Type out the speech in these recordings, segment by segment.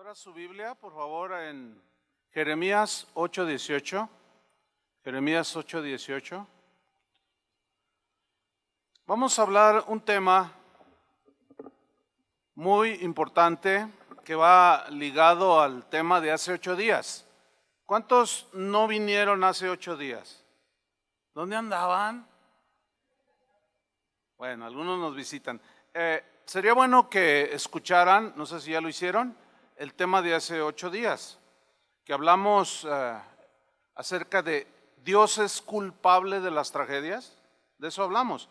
Abra su Biblia, por favor, en Jeremías 8:18. Jeremías 8:18. Vamos a hablar un tema muy importante que va ligado al tema de hace 8 días. ¿Cuántos no vinieron hace 8 días? ¿Dónde andaban? Bueno, algunos nos visitan. Sería bueno que escucharan, no sé si ya lo hicieron, el tema de hace 8 días, que hablamos acerca de Dios es culpable de las tragedias. De eso hablamos.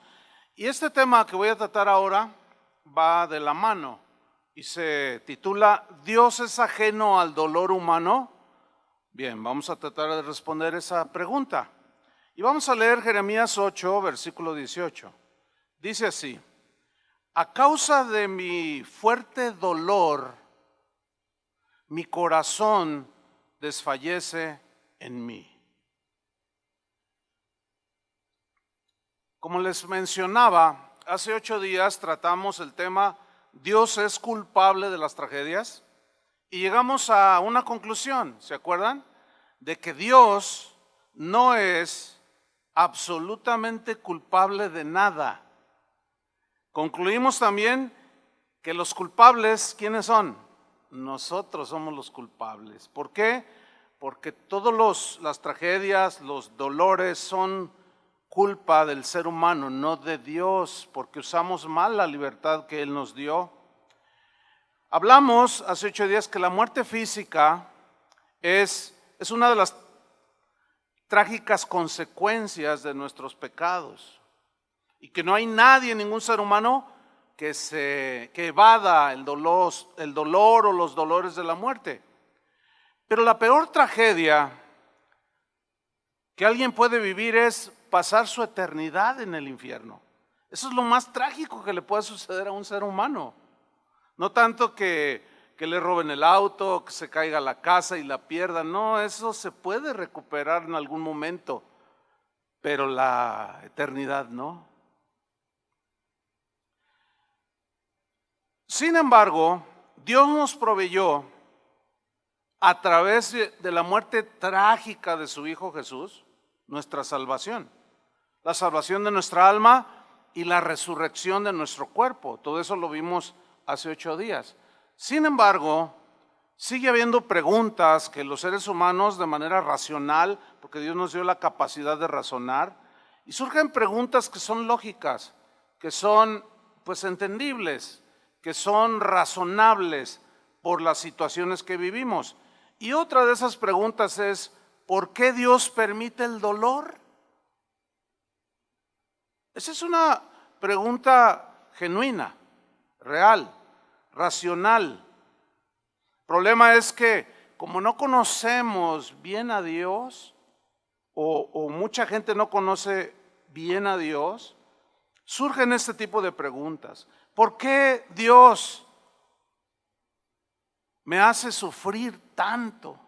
Y este tema que voy a tratar ahora va de la mano y se titula ¿Dios es ajeno al dolor humano? Bien, vamos a tratar de responder esa pregunta. Y vamos a leer Jeremías 8, versículo 18. Dice así: a causa de mi fuerte dolor, mi corazón desfallece en mí. Como les mencionaba, hace 8 días tratamos el tema Dios es culpable de las tragedias y llegamos a una conclusión, ¿se acuerdan? De que Dios no es absolutamente culpable de nada. Concluimos también que los culpables, ¿quiénes son? Nosotros somos los culpables. ¿Por qué? Porque todas las tragedias, los dolores son culpa del ser humano, no de Dios, porque usamos mal la libertad que Él nos dio. Hablamos hace 8 días que la muerte física es una de las trágicas consecuencias de nuestros pecados y que no hay nadie, ningún ser humano que evada el dolor o los dolores de la muerte. Pero la peor tragedia que alguien puede vivir es pasar su eternidad en el infierno. Eso es lo más trágico que le puede suceder a un ser humano. No tanto que le roben el auto, que se caiga la casa y la pierdan. No, eso se puede recuperar en algún momento, pero la eternidad no. Sin embargo, Dios nos proveyó a través de la muerte trágica de su Hijo Jesús, nuestra salvación. La salvación de nuestra alma y la resurrección de nuestro cuerpo. Todo eso lo vimos hace 8 días. Sin embargo, sigue habiendo preguntas que los seres humanos de manera racional, porque Dios nos dio la capacidad de razonar, y surgen preguntas que son lógicas, que son pues entendibles, que son razonables por las situaciones que vivimos. Y otra de esas preguntas es, ¿por qué Dios permite el dolor? Esa es una pregunta genuina, real, racional. El problema es que como no conocemos bien a Dios, o mucha gente no conoce bien a Dios, surgen este tipo de preguntas. ¿Por qué Dios me hace sufrir tanto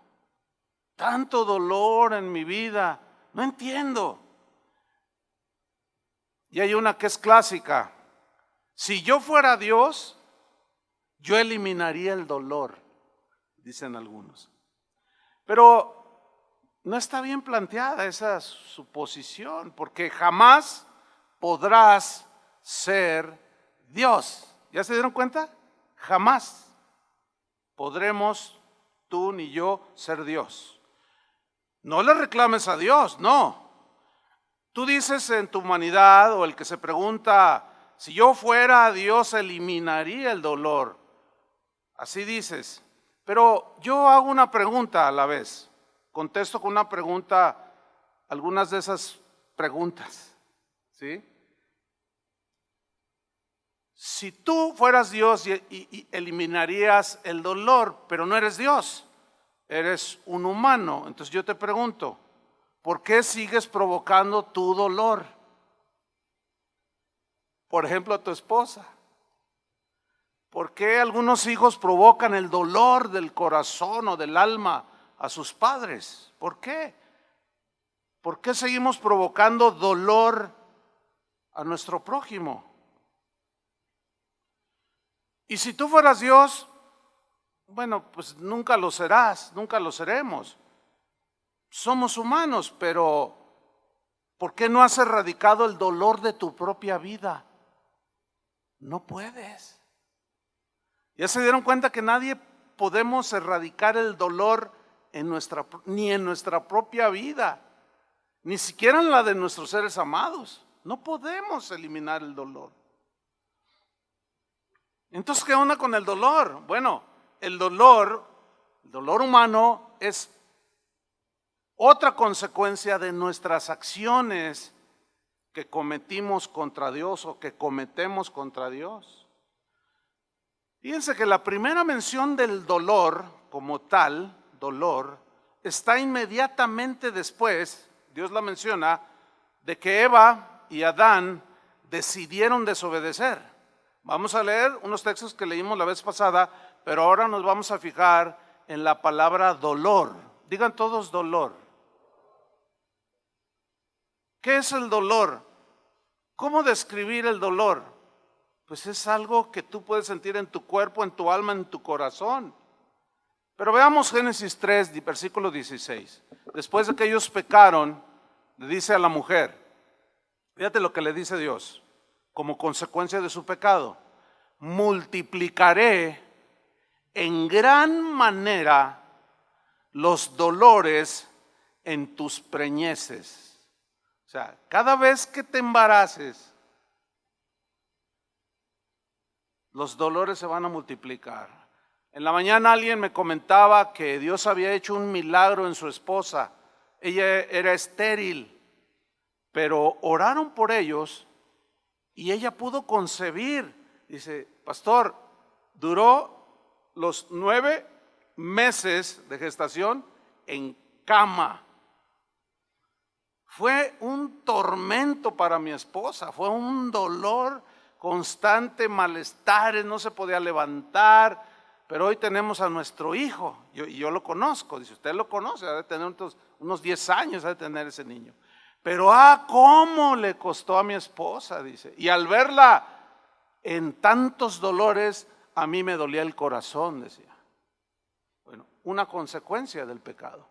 dolor en mi vida? No entiendo. Y hay una que es clásica. Si yo fuera Dios, yo eliminaría el dolor, dicen algunos. Pero no está bien planteada esa suposición, porque jamás podrás ser Dios. ¿Ya se dieron cuenta? Jamás podremos tú ni yo ser Dios. No le reclames a Dios, no. Tú dices en tu humanidad, o el que se pregunta, si yo fuera Dios eliminaría el dolor. Así dices. Pero yo hago una pregunta a la vez. Contesto con una pregunta algunas de esas preguntas. ¿Sí? Si tú fueras Dios y eliminarías el dolor, pero no eres Dios, eres un humano, entonces yo te pregunto, ¿por qué sigues provocando tu dolor? Por ejemplo, a tu esposa. ¿Por qué algunos hijos provocan el dolor del corazón o del alma a sus padres? ¿Por qué? ¿Por qué seguimos provocando dolor a nuestro prójimo? Y si tú fueras Dios, Bueno, pues nunca lo serás, nunca lo seremos. Somos humanos, pero ¿por qué no has erradicado el dolor de tu propia vida? No puedes. Ya se dieron cuenta que nadie podemos erradicar el dolor ni en nuestra propia vida, ni siquiera en la de nuestros seres amados. No podemos eliminar el dolor. Entonces, ¿qué onda con el dolor? Bueno, el dolor humano es otra consecuencia de nuestras acciones que cometimos contra Dios o que cometemos contra Dios. Fíjense que la primera mención del dolor como tal, dolor, está inmediatamente después, Dios la menciona, de que Eva y Adán decidieron desobedecer. Vamos a leer unos textos que leímos la vez pasada, pero ahora nos vamos a fijar en la palabra dolor. Digan todos dolor. ¿Qué es el dolor? ¿Cómo describir el dolor? Pues es algo que tú puedes sentir en tu cuerpo, en tu alma, en tu corazón. Pero veamos Génesis 3, versículo 16. Después de que ellos pecaron, le dice a la mujer, fíjate lo que le dice Dios, como consecuencia de su pecado: multiplicaré en gran manera los dolores en tus preñeces. O sea, cada vez que te embaraces, los dolores se van a multiplicar. En la mañana alguien me comentaba que Dios había hecho un milagro en su esposa. Ella era estéril, pero oraron por ellos y ella pudo concebir. Dice, pastor, duró los 9 meses de gestación en cama. Fue un tormento para mi esposa, fue un dolor constante, malestares, no se podía levantar, pero hoy tenemos a nuestro hijo, yo lo conozco, dice, usted lo conoce, debe tener unos 10 años, debe tener ese niño. Pero cómo le costó a mi esposa, dice, y al verla en tantos dolores, a mí me dolía el corazón, decía. Bueno, una consecuencia del pecado.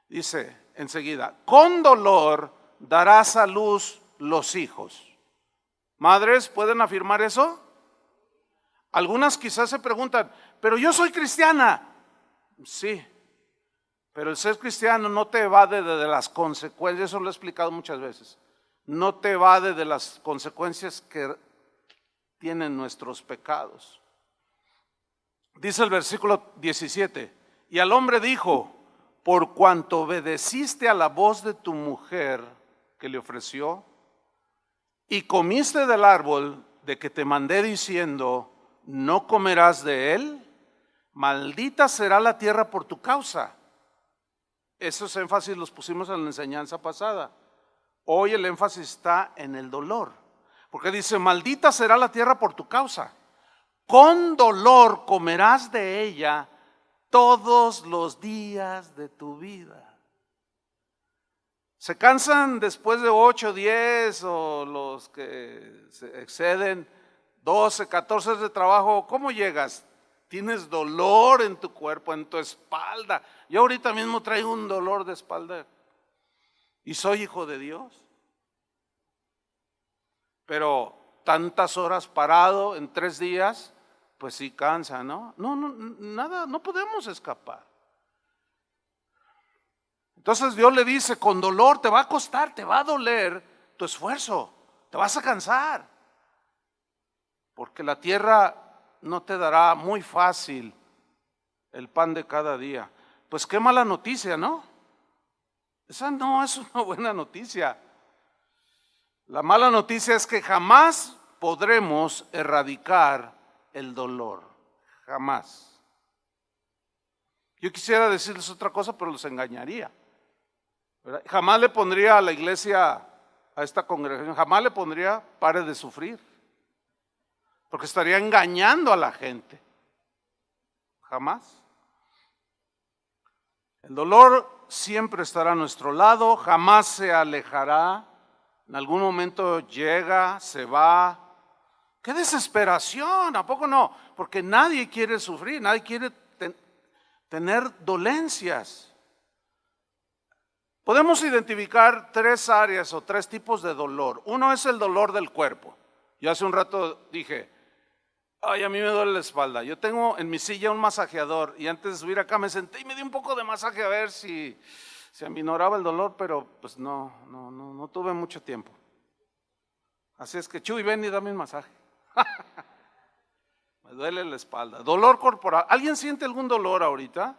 Dice enseguida, con dolor darás a luz los hijos. Madres, ¿pueden afirmar eso? Algunas quizás se preguntan, pero yo soy cristiana. Sí, pero el ser cristiano no te evade de las consecuencias, eso lo he explicado muchas veces. No te evade de las consecuencias que tienen nuestros pecados. Dice el versículo 17, y al hombre dijo, por cuanto obedeciste a la voz de tu mujer que le ofreció, y comiste del árbol de que te mandé diciendo, no comerás de él, maldita será la tierra por tu causa. Esos énfasis los pusimos en la enseñanza pasada. Hoy el énfasis está en el dolor, porque dice, maldita será la tierra por tu causa. Con dolor comerás de ella todos los días de tu vida. ¿Se cansan después de 8, 10 o los que se exceden 12, 14 de trabajo? ¿Cómo llegas? Tienes dolor en tu cuerpo, en tu espalda. Yo ahorita mismo traigo un dolor de espalda y soy hijo de Dios. Pero tantas horas parado en 3 días, pues sí cansa, ¿no? Nada, no podemos escapar. Entonces Dios le dice, con dolor te va a costar, te va a doler tu esfuerzo, te vas a cansar. Porque la tierra no te dará muy fácil el pan de cada día. Pues qué mala noticia, ¿no? Esa no es una buena noticia. La mala noticia es que jamás podremos erradicar el dolor. Jamás. Yo quisiera decirles otra cosa, pero los engañaría. ¿Verdad? Jamás le pondría a la iglesia, a esta congregación, jamás le pondría pare de sufrir. Porque estaría engañando a la gente. Jamás. El dolor siempre estará a nuestro lado, jamás se alejará. En algún momento llega, se va, ¡Qué desesperación! ¿A poco no? Porque nadie quiere sufrir, nadie quiere tener dolencias. Podemos identificar tres áreas o tres tipos de dolor. Uno es el dolor del cuerpo. Yo hace un rato dije, ay, a mí me duele la espalda. Yo tengo en mi silla un masajeador y antes de subir acá me senté y me di un poco de masaje a ver si se aminoraba el dolor, pero pues no tuve mucho tiempo. Así es que Chuy, ven y dame un masaje. Me duele la espalda. Dolor corporal. ¿Alguien siente algún dolor ahorita?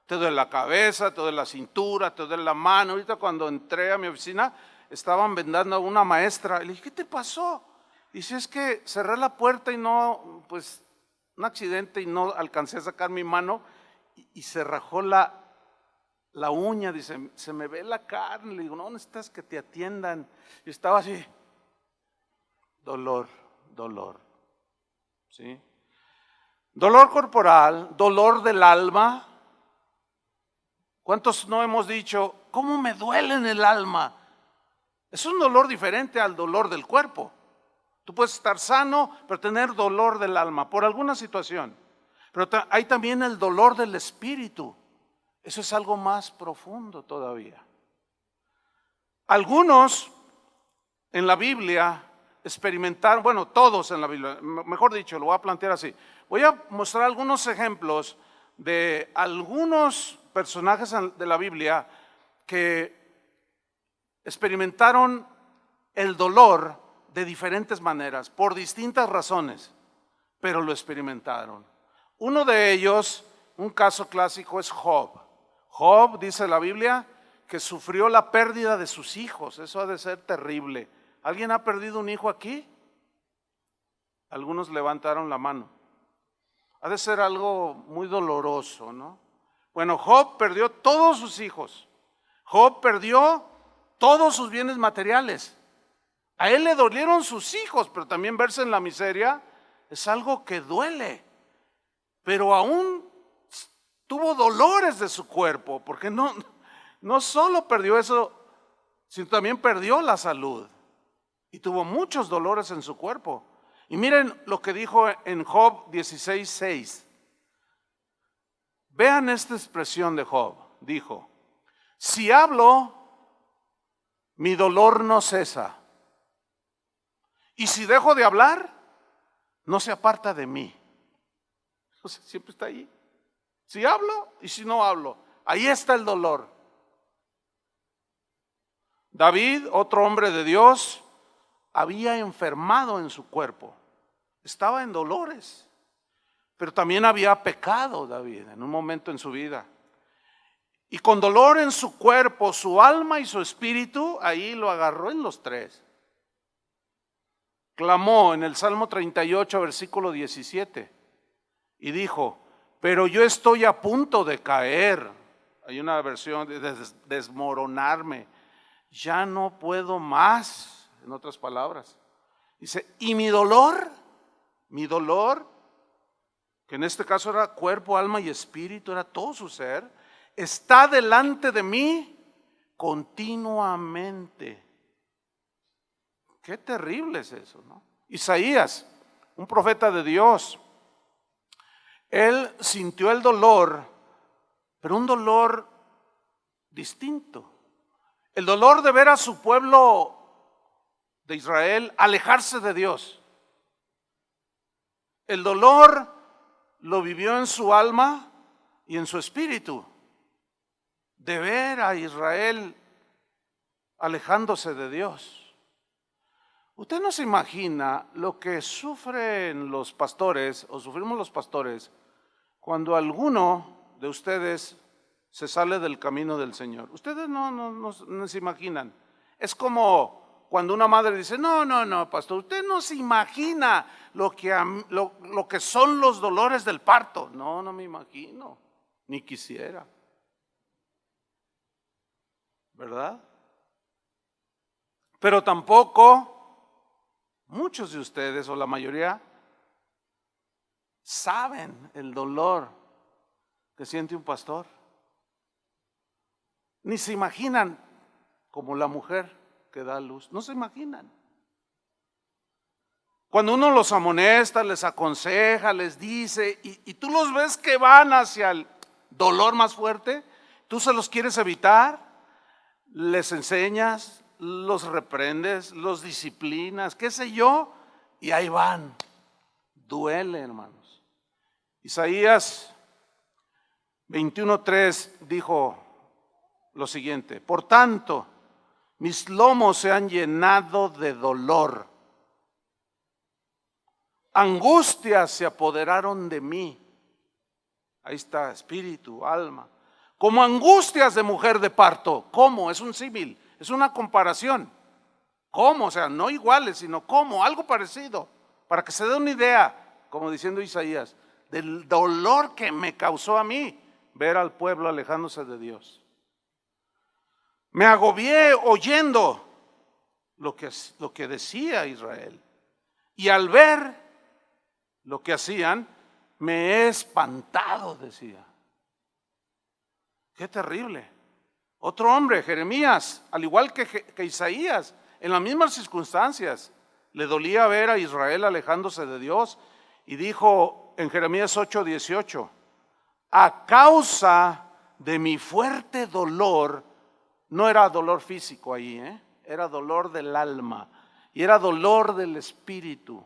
Te duele la cabeza, te duele la cintura, te duele la mano. Ahorita cuando entré a mi oficina estaban vendando a una maestra. Le dije, ¿qué te pasó? Dice, es que cerré la puerta y no, pues, un accidente y no alcancé a sacar mi mano y se rajó la uña. Dice, se me ve la carne. Le digo, no, necesitas que te atiendan. Y estaba así, dolor, ¿sí? Dolor corporal, dolor del alma. ¿Cuántos no hemos dicho, cómo me duele en el alma? Es un dolor diferente al dolor del cuerpo. Tú puedes estar sano, pero tener dolor del alma por alguna situación. Pero hay también el dolor del espíritu. Eso es algo más profundo todavía. Algunos en la Biblia experimentaron, bueno, todos en la Biblia, mejor dicho, lo voy a plantear así. Voy a mostrar algunos ejemplos de algunos personajes de la Biblia que experimentaron el dolor de diferentes maneras, por distintas razones, pero lo experimentaron. Uno de ellos, un caso clásico, es Job. Job, dice la Biblia, que sufrió la pérdida de sus hijos. Eso ha de ser terrible. ¿Alguien ha perdido un hijo aquí? Algunos levantaron la mano. Ha de ser algo muy doloroso, ¿no? Bueno, Job perdió todos sus hijos. Job perdió todos sus bienes materiales. A él le dolieron sus hijos, pero también verse en la miseria es algo que duele. Pero aún tuvo dolores de su cuerpo, porque no solo perdió eso, sino también perdió la salud. Y tuvo muchos dolores en su cuerpo. Y miren lo que dijo en Job 16:6. Vean esta expresión de Job. Dijo, si hablo, mi dolor no cesa. Y si dejo de hablar, no se aparta de mí. O sea, siempre está ahí. Si hablo y si no hablo, ahí está el dolor. David, otro hombre de Dios, había enfermado en su cuerpo. Estaba en dolores. Pero también había pecado David en un momento en su vida. Y con dolor en su cuerpo, su alma y su espíritu, ahí lo agarró en los tres. Clamó en el Salmo 38, versículo 17, y dijo, pero yo estoy a punto de caer. Hay una versión de desmoronarme. Ya no puedo más, en otras palabras. Dice, y mi dolor, que en este caso era cuerpo, alma y espíritu, era todo su ser, está delante de mí continuamente. Qué terrible es eso, ¿no? Isaías, un profeta de Dios, él sintió el dolor, pero un dolor distinto. El dolor de ver a su pueblo de Israel alejarse de Dios. El dolor lo vivió en su alma y en su espíritu, de ver a Israel alejándose de Dios. Usted no se imagina lo que sufren los pastores o sufrimos los pastores cuando alguno de ustedes se sale del camino del Señor. Ustedes no se imaginan. Es como cuando una madre dice, no, pastor, usted no se imagina lo que son los dolores del parto. No me imagino, ni quisiera. ¿Verdad? Pero tampoco muchos de ustedes, o la mayoría, saben el dolor que siente un pastor. Ni se imaginan como la mujer que da luz. No se imaginan. Cuando uno los amonesta, les aconseja, les dice, y tú los ves que van hacia el dolor más fuerte, tú se los quieres evitar, les enseñas, los reprendes, los disciplinas, qué sé yo, y ahí van. Duele, hermanos. Isaías 21:3 dijo lo siguiente: por tanto, mis lomos se han llenado de dolor, angustias se apoderaron de mí. Ahí está, espíritu, alma. Como angustias de mujer de parto. ¿Cómo? Es un símil, es una comparación. ¿Cómo? O sea, no iguales, sino cómo, algo parecido. Para que se dé una idea, como diciendo Isaías, del dolor que me causó a mí ver al pueblo alejándose de Dios. Me agobié oyendo lo que decía Israel. Y al ver lo que hacían, me he espantado, decía. Qué terrible. Otro hombre, Jeremías, al igual que Isaías, en las mismas circunstancias, le dolía ver a Israel alejándose de Dios, y dijo en Jeremías 8:18, a causa de mi fuerte dolor, no era dolor físico ahí, era dolor del alma y era dolor del espíritu.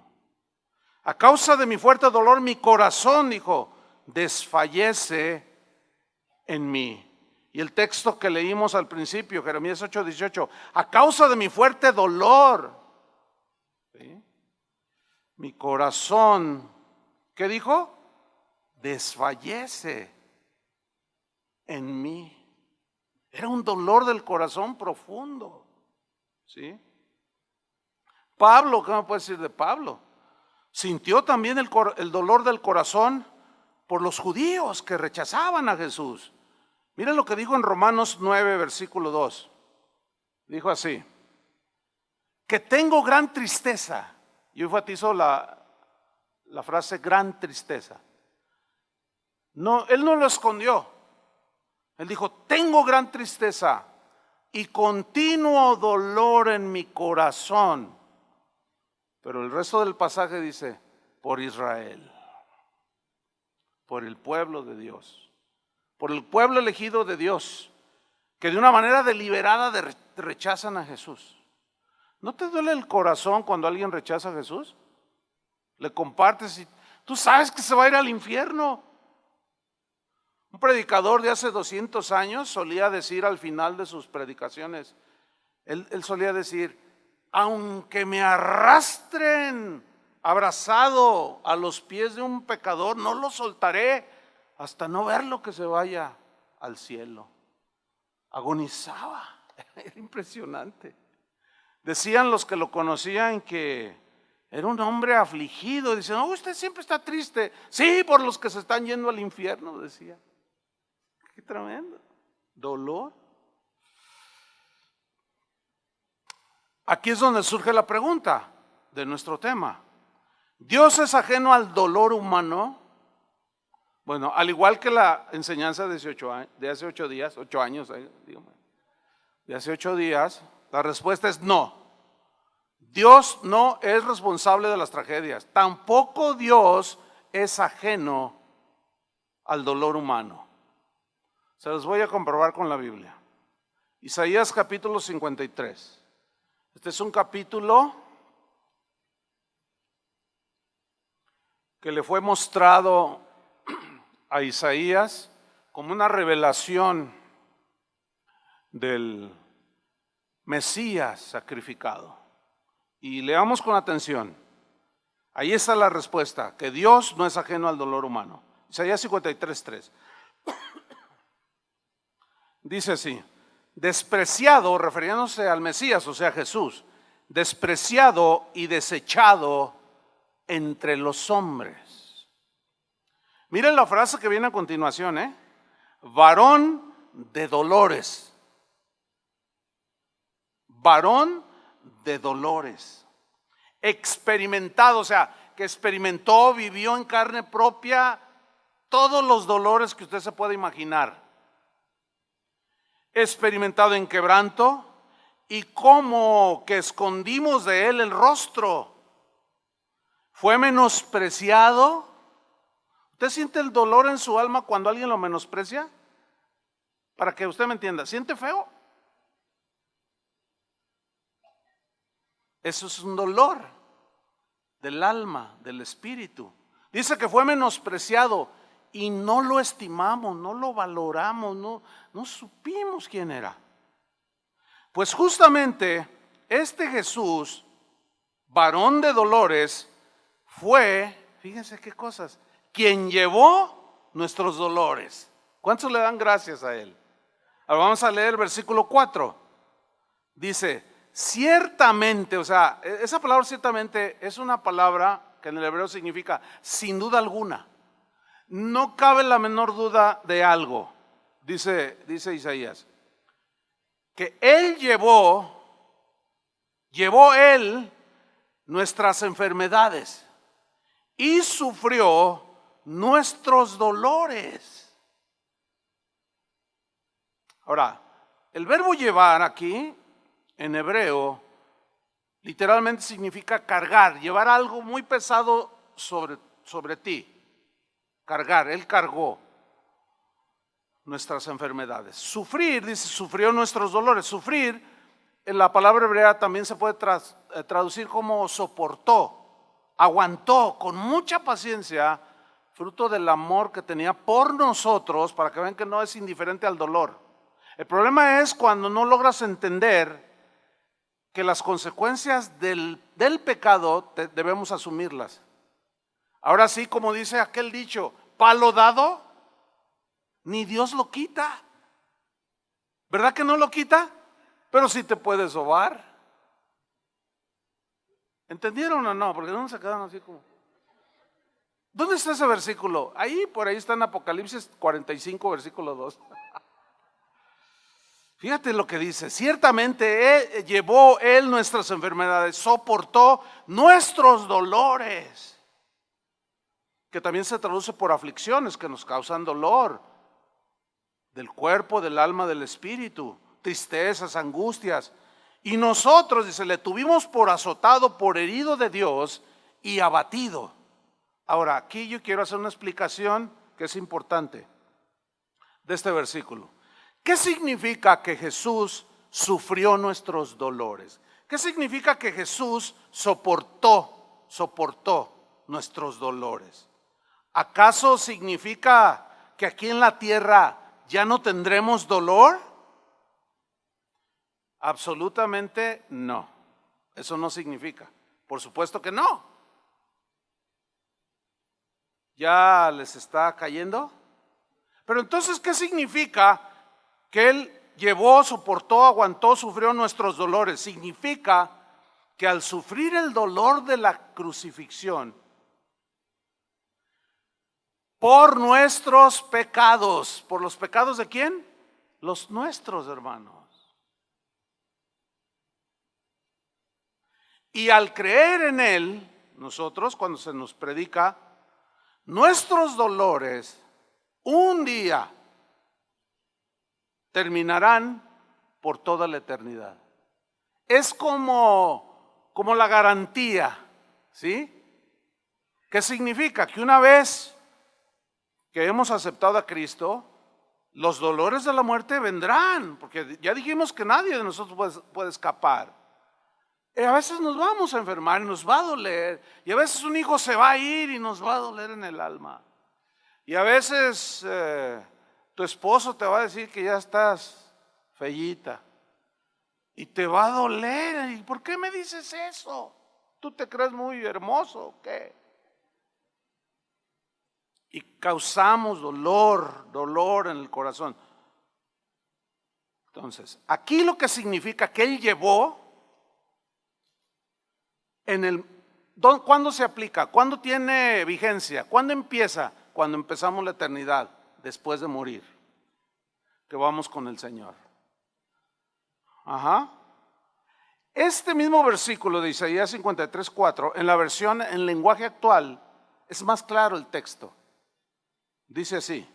A causa de mi fuerte dolor, mi corazón, dijo, desfallece en mí. Y el texto que leímos al principio, Jeremías 8:18, a causa de mi fuerte dolor, ¿sí?, mi corazón, ¿qué dijo? Desfallece en mí. Era un dolor del corazón profundo, ¿sí? Pablo, ¿qué me puede decir de Pablo? Sintió también el dolor del corazón por los judíos que rechazaban a Jesús. Miren lo que dijo en Romanos 9, versículo 2. Dijo así: que tengo gran tristeza. Yo enfatizo la frase gran tristeza. No, él no lo escondió. Él dijo: tengo gran tristeza y continuo dolor en mi corazón. Pero el resto del pasaje dice: por Israel, por el pueblo de Dios, por el pueblo elegido de Dios, que de una manera deliberada rechazan a Jesús. ¿No te duele el corazón cuando alguien rechaza a Jesús? Le compartes y tú sabes que se va a ir al infierno. Un predicador de hace 200 años solía decir al final de sus predicaciones, él solía decir: aunque me arrastren abrazado a los pies de un pecador, no lo soltaré hasta no verlo que se vaya al cielo. Agonizaba, era impresionante. Decían los que lo conocían que era un hombre afligido. Dicen: oh, usted siempre está triste. Sí, por los que se están yendo al infierno, decía. Qué tremendo. Dolor. Aquí es donde surge la pregunta de nuestro tema. ¿Dios es ajeno al dolor humano? Bueno, al igual que la enseñanza de hace 8 días, 8 años, de hace 8 días, la respuesta es no. Dios no es responsable de las tragedias. Tampoco Dios es ajeno al dolor humano. Se los voy a comprobar con la Biblia. Isaías capítulo 53. Este es un capítulo que le fue mostrado a Isaías como una revelación del Mesías sacrificado. Y leamos con atención. Ahí está la respuesta, que Dios no es ajeno al dolor humano. Isaías 53:3. Dice así: despreciado, refiriéndose al Mesías, o sea Jesús, despreciado y desechado entre los hombres. Miren la frase que viene a continuación, varón de dolores. Varón de dolores. Experimentado, o sea, que experimentó, vivió en carne propia todos los dolores que usted se puede imaginar. Experimentado en quebranto y como que escondimos de él el rostro. Fue menospreciado. ¿Usted siente el dolor en su alma cuando alguien lo menosprecia? Para que usted me entienda, ¿siente feo? Eso es un dolor del alma, del espíritu. Dice que fue menospreciado y no lo estimamos, no lo valoramos, no supimos quién era. Pues justamente este Jesús, varón de dolores, fue, fíjense qué cosas, quien llevó nuestros dolores. ¿Cuántos le dan gracias a él? Ahora vamos a leer el versículo 4. Dice, ciertamente, o sea, esa palabra ciertamente es una palabra que en el hebreo significa sin duda alguna. No cabe la menor duda de algo, dice Isaías, que él llevó él nuestras enfermedades y sufrió nuestros dolores. Ahora, el verbo llevar aquí en hebreo literalmente significa cargar, llevar algo muy pesado sobre ti. Cargar, él cargó nuestras enfermedades. Sufrir, dice, sufrió nuestros dolores. Sufrir, en la palabra hebrea también se puede traducir como soportó, aguantó con mucha paciencia, fruto del amor que tenía por nosotros, para que vean que no es indiferente al dolor. El problema es cuando no logras entender que las consecuencias del pecado debemos asumirlas. Ahora sí, como dice aquel dicho, palo dado, ni Dios lo quita. ¿Verdad que no lo quita? Pero sí te puede sobar. ¿Entendieron o no? Porque no se quedaron así como. ¿Dónde está ese versículo? Ahí, por ahí está en Apocalipsis 45, versículo 2. Fíjate lo que dice, ciertamente llevó él nuestras enfermedades, soportó nuestros dolores, que también se traduce por aflicciones que nos causan dolor, del cuerpo, del alma, del espíritu, tristezas, angustias. Y nosotros, dice, le tuvimos por azotado, por herido de Dios y abatido. Ahora, aquí yo quiero hacer una explicación que es importante de este versículo. ¿Qué significa que Jesús sufrió nuestros dolores? ¿Qué significa que Jesús soportó nuestros dolores? ¿Acaso significa que aquí en la tierra ya no tendremos dolor? Absolutamente no. Eso no significa. Por supuesto que no. ¿Ya les está cayendo? Pero entonces, ¿qué significa que Él llevó, soportó, aguantó, sufrió nuestros dolores? Significa que al sufrir el dolor de la crucifixión, por nuestros pecados, ¿por los pecados de quién? Los nuestros, hermanos. Y al creer en Él, nosotros cuando se nos predica, nuestros dolores un día terminarán por toda la eternidad. Es como la garantía, ¿sí? ¿Qué significa? Que una vez que hemos aceptado a Cristo, los dolores de la muerte vendrán, porque ya dijimos que nadie de nosotros puede escapar. A veces nos vamos a enfermar y nos va a doler, y a veces un hijo se va a ir y nos va a doler en el alma, y a veces tu esposo te va a decir que ya estás fellita y te va a doler. ¿Y por qué me dices eso? ¿Tú te crees muy hermoso o qué? Y causamos dolor en el corazón. Entonces, aquí lo que significa que Él llevó ¿cuándo se aplica? ¿Cuándo tiene vigencia? ¿Cuándo empieza? Cuando empezamos la eternidad, después de morir, que vamos con el Señor. Ajá. Este mismo versículo de Isaías 53:4, en la versión en lenguaje actual, es más claro el texto. Dice así: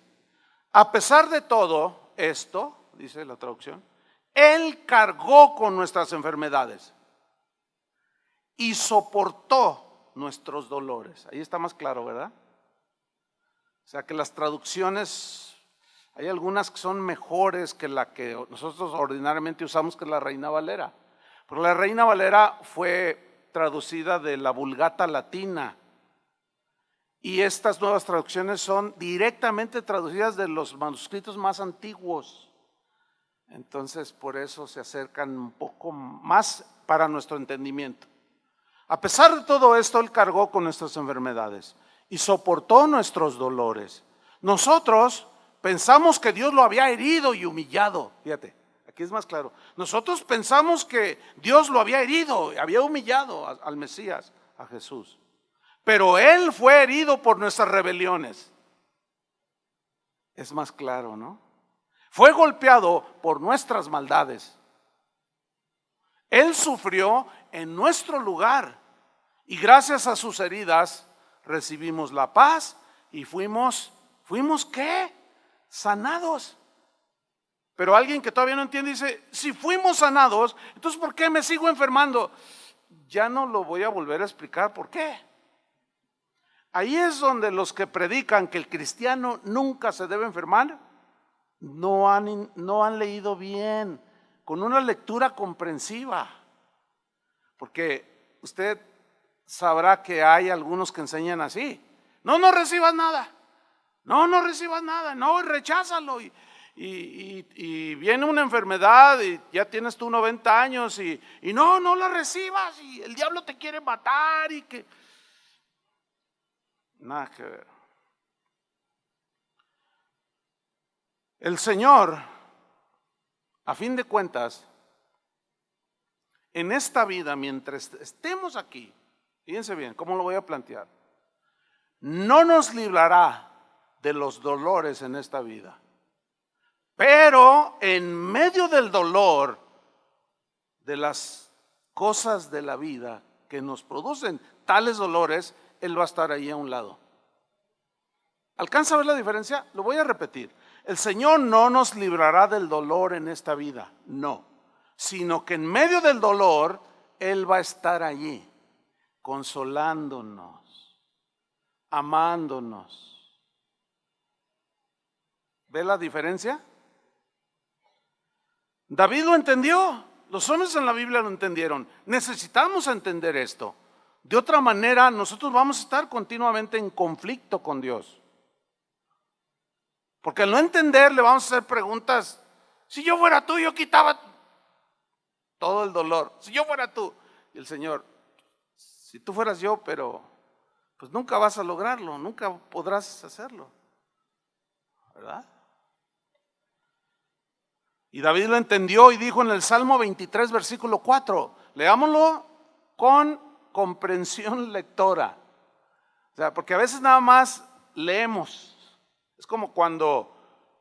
a pesar de todo esto, dice la traducción, Él cargó con nuestras enfermedades y soportó nuestros dolores. Ahí está más claro, ¿verdad? O sea que las traducciones, hay algunas que son mejores que la que nosotros ordinariamente usamos, que es la Reina Valera. Pero la Reina Valera fue traducida de la Vulgata Latina. Y estas nuevas traducciones son directamente traducidas de los manuscritos más antiguos. Entonces, por eso se acercan un poco más para nuestro entendimiento. A pesar de todo esto, Él cargó con nuestras enfermedades y soportó nuestros dolores. Nosotros pensamos que Dios lo había herido y humillado. Fíjate, aquí es más claro. Nosotros pensamos que Dios lo había herido, había humillado al Mesías, a Jesús. Pero Él fue herido por nuestras rebeliones. Es más claro, ¿no? Fue golpeado por nuestras maldades. Él sufrió en nuestro lugar y gracias a sus heridas recibimos la paz y fuimos ¿qué? Sanados. Pero alguien que todavía no entiende dice, si fuimos sanados, entonces ¿por qué me sigo enfermando? Ya no lo voy a volver a explicar por qué. Ahí es donde los que predican que el cristiano nunca se debe enfermar, no han leído bien, con una lectura comprensiva. Porque usted sabrá que hay algunos que enseñan así. No recibas nada. No recibas nada. No, recházalo. Y viene una enfermedad y ya tienes tú 90 años y no la recibas y el diablo te quiere matar y que... Nada que ver. El Señor, a fin de cuentas, en esta vida, mientras estemos aquí, fíjense bien, ¿cómo lo voy a plantear? No nos librará de los dolores en esta vida, pero en medio del dolor, de las cosas de la vida que nos producen tales dolores, Él va a estar ahí a un lado. ¿Alcanza a ver la diferencia? Lo voy a repetir. El Señor no nos librará del dolor en esta vida, no, sino que en medio del dolor Él va a estar allí, consolándonos, amándonos. ¿Ve la diferencia? David lo entendió, los hombres en la Biblia lo entendieron. Necesitamos entender esto. De otra manera, nosotros vamos a estar continuamente en conflicto con Dios. Porque al no entender le vamos a hacer preguntas. Si yo fuera tú, yo quitaba todo el dolor. Si yo fuera tú. Y el Señor, si tú fueras yo, pero pues nunca vas a lograrlo, nunca podrás hacerlo, ¿verdad? Y David lo entendió y dijo en el Salmo 23, versículo 4, leámoslo con comprensión lectora. O sea, porque a veces nada más leemos. Es como cuando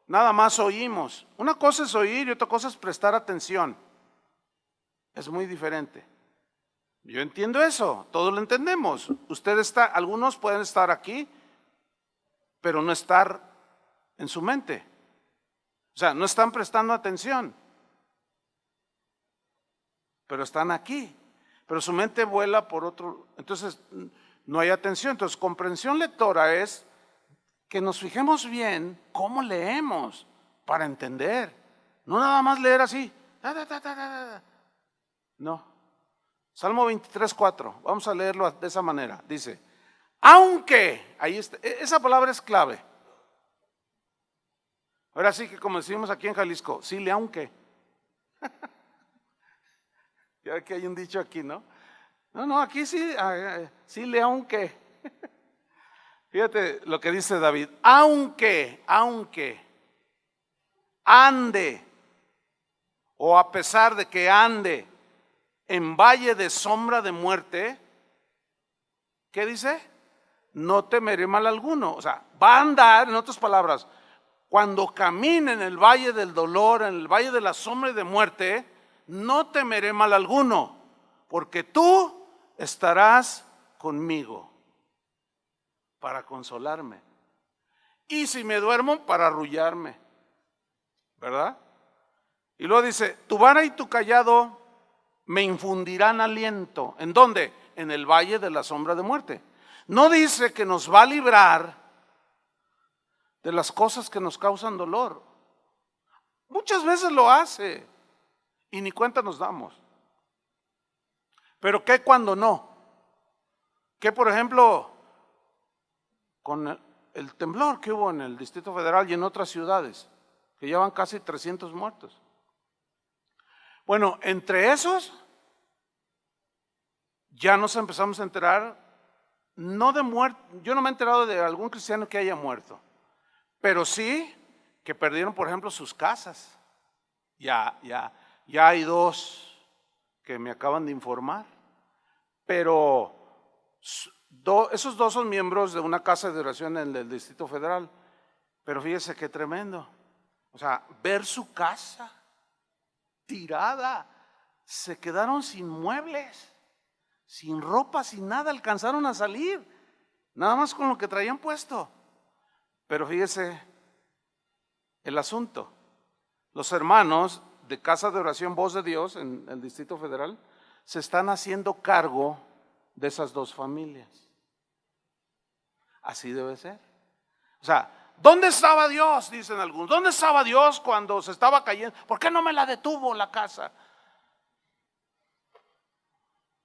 nada más oímos. Una cosa es oír y otra cosa es prestar atención. Es muy diferente. Yo entiendo eso, todos lo entendemos. Algunos pueden estar aquí, pero no estar en su mente. O sea, no están prestando atención, pero están aquí. Pero su mente vuela por otro, entonces no hay atención. Entonces, comprensión lectora es que nos fijemos bien cómo leemos para entender. No nada más leer así. No. Salmo 23, 4. Vamos a leerlo de esa manera. Dice, aunque, ahí está, esa palabra es clave. Ahora sí que como decimos aquí en Jalisco, sí le aunque. Ya que hay un dicho aquí, ¿no? No, aquí sí, sí le aunque. Fíjate lo que dice David, aunque ande, o a pesar de que ande en valle de sombra de muerte, ¿qué dice? No temeré mal alguno. O sea, va a andar, en otras palabras, cuando camine en el valle del dolor, en el valle de la sombra de muerte, no temeré mal alguno, porque tú estarás conmigo para consolarme. Y si me duermo, para arrullarme, ¿verdad? Y luego dice, tu vara y tu callado me infundirán aliento. ¿En dónde? en el valle de la sombra de muerte. No dice que nos va a librar de las cosas que nos causan dolor. Muchas veces lo hace y ni cuenta nos damos. Pero ¿qué cuando no? ¿Qué, por ejemplo, con el temblor que hubo en el Distrito Federal y en otras ciudades, que llevan casi 300 muertos? Bueno, entre esos ya nos empezamos a enterar, no de muerte, yo no me he enterado de algún cristiano que haya muerto, pero sí que perdieron, por ejemplo, sus casas. Ya hay 2 que me acaban de informar, pero esos 2 son miembros de una casa de oración en el Distrito Federal. Pero fíjese qué tremendo. O sea, ver su casa tirada, se quedaron sin muebles, sin ropa, sin nada, alcanzaron a salir, nada más con lo que traían puesto. Pero fíjese el asunto. Los hermanos de Casa de Oración Voz de Dios en el Distrito Federal se están haciendo cargo de esas 2 familias. Así debe ser. O sea, ¿dónde estaba Dios? Dicen algunos. ¿Dónde estaba Dios cuando se estaba cayendo? ¿Por qué no me la detuvo la casa?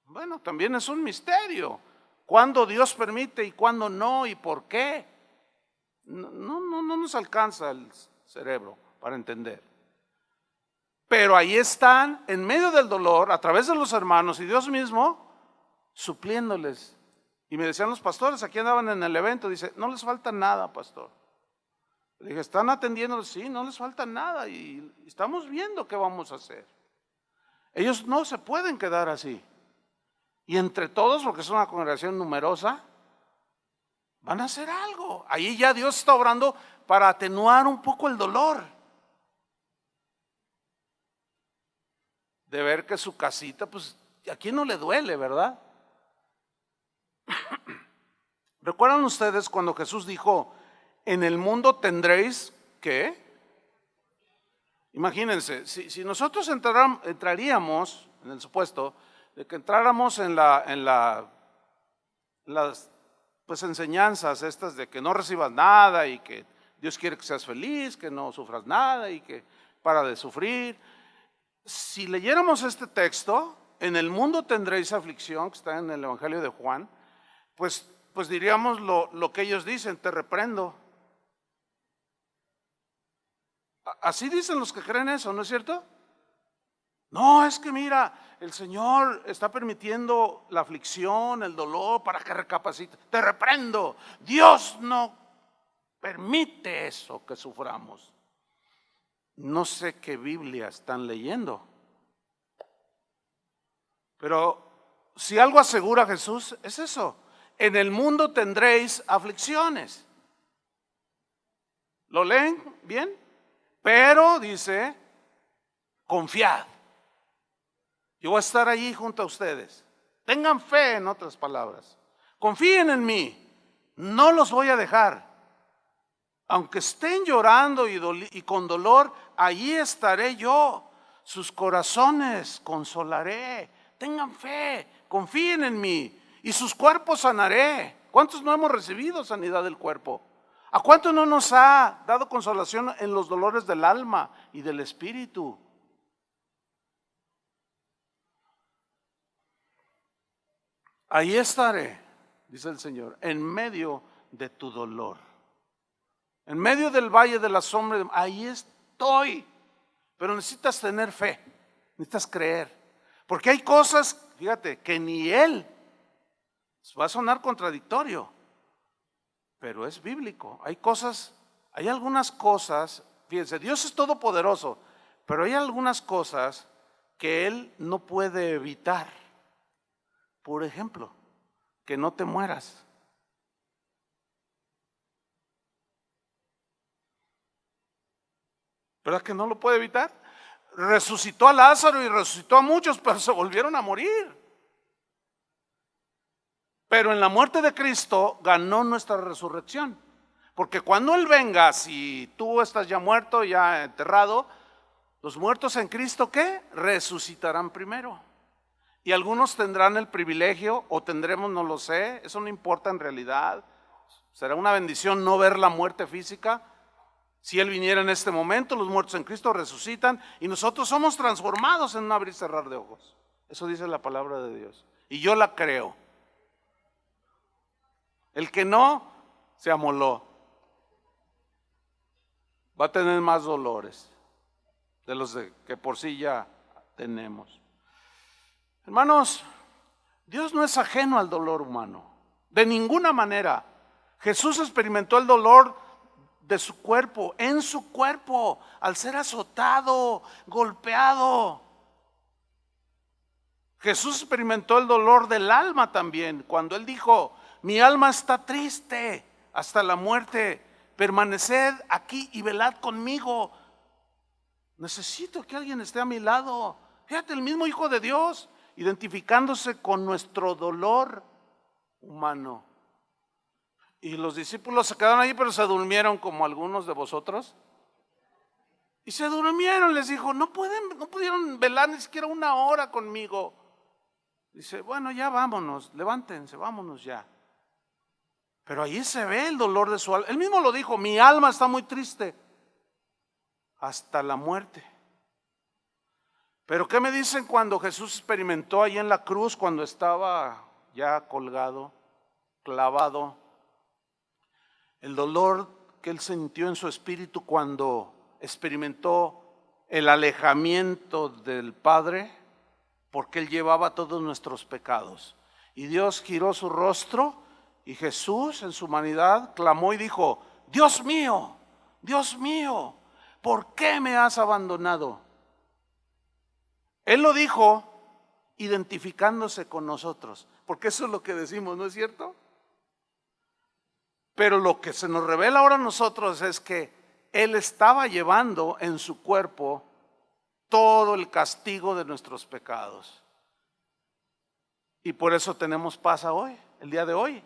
Bueno, también es un misterio. ¿Cuándo Dios permite y cuándo no y por qué? No nos alcanza el cerebro para entender. Pero ahí están, en medio del dolor, a través de los hermanos y Dios mismo, supliéndoles. Y me decían los pastores, aquí andaban en el evento, dice, no les falta nada, pastor. Le dije, ¿están atendiendo? Sí, no les falta nada y estamos viendo qué vamos a hacer. Ellos no se pueden quedar así. Y entre todos, porque es una congregación numerosa, van a hacer algo. Ahí ya Dios está obrando para atenuar un poco el dolor. De ver que su casita, pues, ¿a quién no le duele, verdad? ¿Recuerdan ustedes cuando Jesús dijo, en el mundo tendréis, ¿qué? Imagínense, si nosotros entraríamos, en el supuesto, de que entráramos en las pues enseñanzas estas de que no recibas nada y que Dios quiere que seas feliz, que no sufras nada y que para de sufrir. Si leyéramos este texto, en el mundo tendréis aflicción, que está en el Evangelio de Juan, pues diríamos lo que ellos dicen, te reprendo. Así dicen los que creen eso, ¿no es cierto? No, es que mira, el Señor está permitiendo la aflicción, el dolor para que recapacite. Te reprendo, Dios no permite eso que suframos. No sé qué Biblia están leyendo, pero si algo asegura Jesús es eso, en el mundo tendréis aflicciones. ¿Lo leen bien? Pero dice, confiad, yo voy a estar allí junto a ustedes. Tengan fe, en otras palabras. Confíen en mí, no los voy a dejar. Aunque estén llorando y con dolor, allí estaré yo. Sus corazones consolaré. Tengan fe, confíen en mí. Y sus cuerpos sanaré. ¿Cuántos no hemos recibido sanidad del cuerpo? ¿A cuánto no nos ha dado consolación en los dolores del alma y del espíritu? Ahí estaré, dice el Señor, en medio de tu dolor. En medio del valle de la sombra, ahí estoy. Pero necesitas tener fe, necesitas creer. Porque hay cosas, fíjate, que ni Él, va a sonar contradictorio, pero es bíblico. Hay algunas cosas, fíjense, Dios es todopoderoso, pero hay algunas cosas que Él no puede evitar. Por ejemplo, que no te mueras. ¿Verdad que no lo puede evitar? Resucitó a Lázaro y resucitó a muchos, pero se volvieron a morir. Pero en la muerte de Cristo ganó nuestra resurrección. Porque cuando Él venga, si tú estás ya muerto, ya enterrado, los muertos en Cristo, ¿qué? Resucitarán primero. Y algunos tendrán el privilegio, o tendremos, no lo sé, eso no importa en realidad. Será una bendición no ver la muerte física. Si Él viniera en este momento, los muertos en Cristo resucitan y nosotros somos transformados en un abrir y cerrar de ojos. Eso dice la palabra de Dios. Y yo la creo. El que no, se amoló. Va a tener más dolores de los que por sí ya tenemos. Hermanos, Dios no es ajeno al dolor humano, de ninguna manera. Jesús experimentó el dolor de su cuerpo, en su cuerpo, al ser azotado, golpeado. Jesús experimentó el dolor del alma también, cuando Él dijo: mi alma está triste hasta la muerte, permaneced aquí y velad conmigo. Necesito que alguien esté a mi lado. Fíjate, el mismo Hijo de Dios, identificándose con nuestro dolor humano. Y los discípulos se quedaron ahí, pero se durmieron como algunos de vosotros. Y se durmieron, les dijo: no pudieron velar ni siquiera una hora conmigo. Dice: bueno, ya vámonos, levántense, vámonos ya. Pero ahí se ve el dolor de su alma. Él mismo lo dijo: mi alma está muy triste hasta la muerte. Pero ¿qué me dicen cuando Jesús experimentó ahí en la cruz, cuando estaba ya colgado, clavado? El dolor que Él sintió en su espíritu cuando experimentó el alejamiento del Padre, porque Él llevaba todos nuestros pecados. Y Dios giró su rostro y Jesús en su humanidad clamó y dijo: Dios mío, ¿por qué me has abandonado? Él lo dijo identificándose con nosotros, porque eso es lo que decimos, ¿no es cierto? Pero lo que se nos revela ahora a nosotros es que Él estaba llevando en su cuerpo todo el castigo de nuestros pecados. Y por eso tenemos paz hoy, el día de hoy.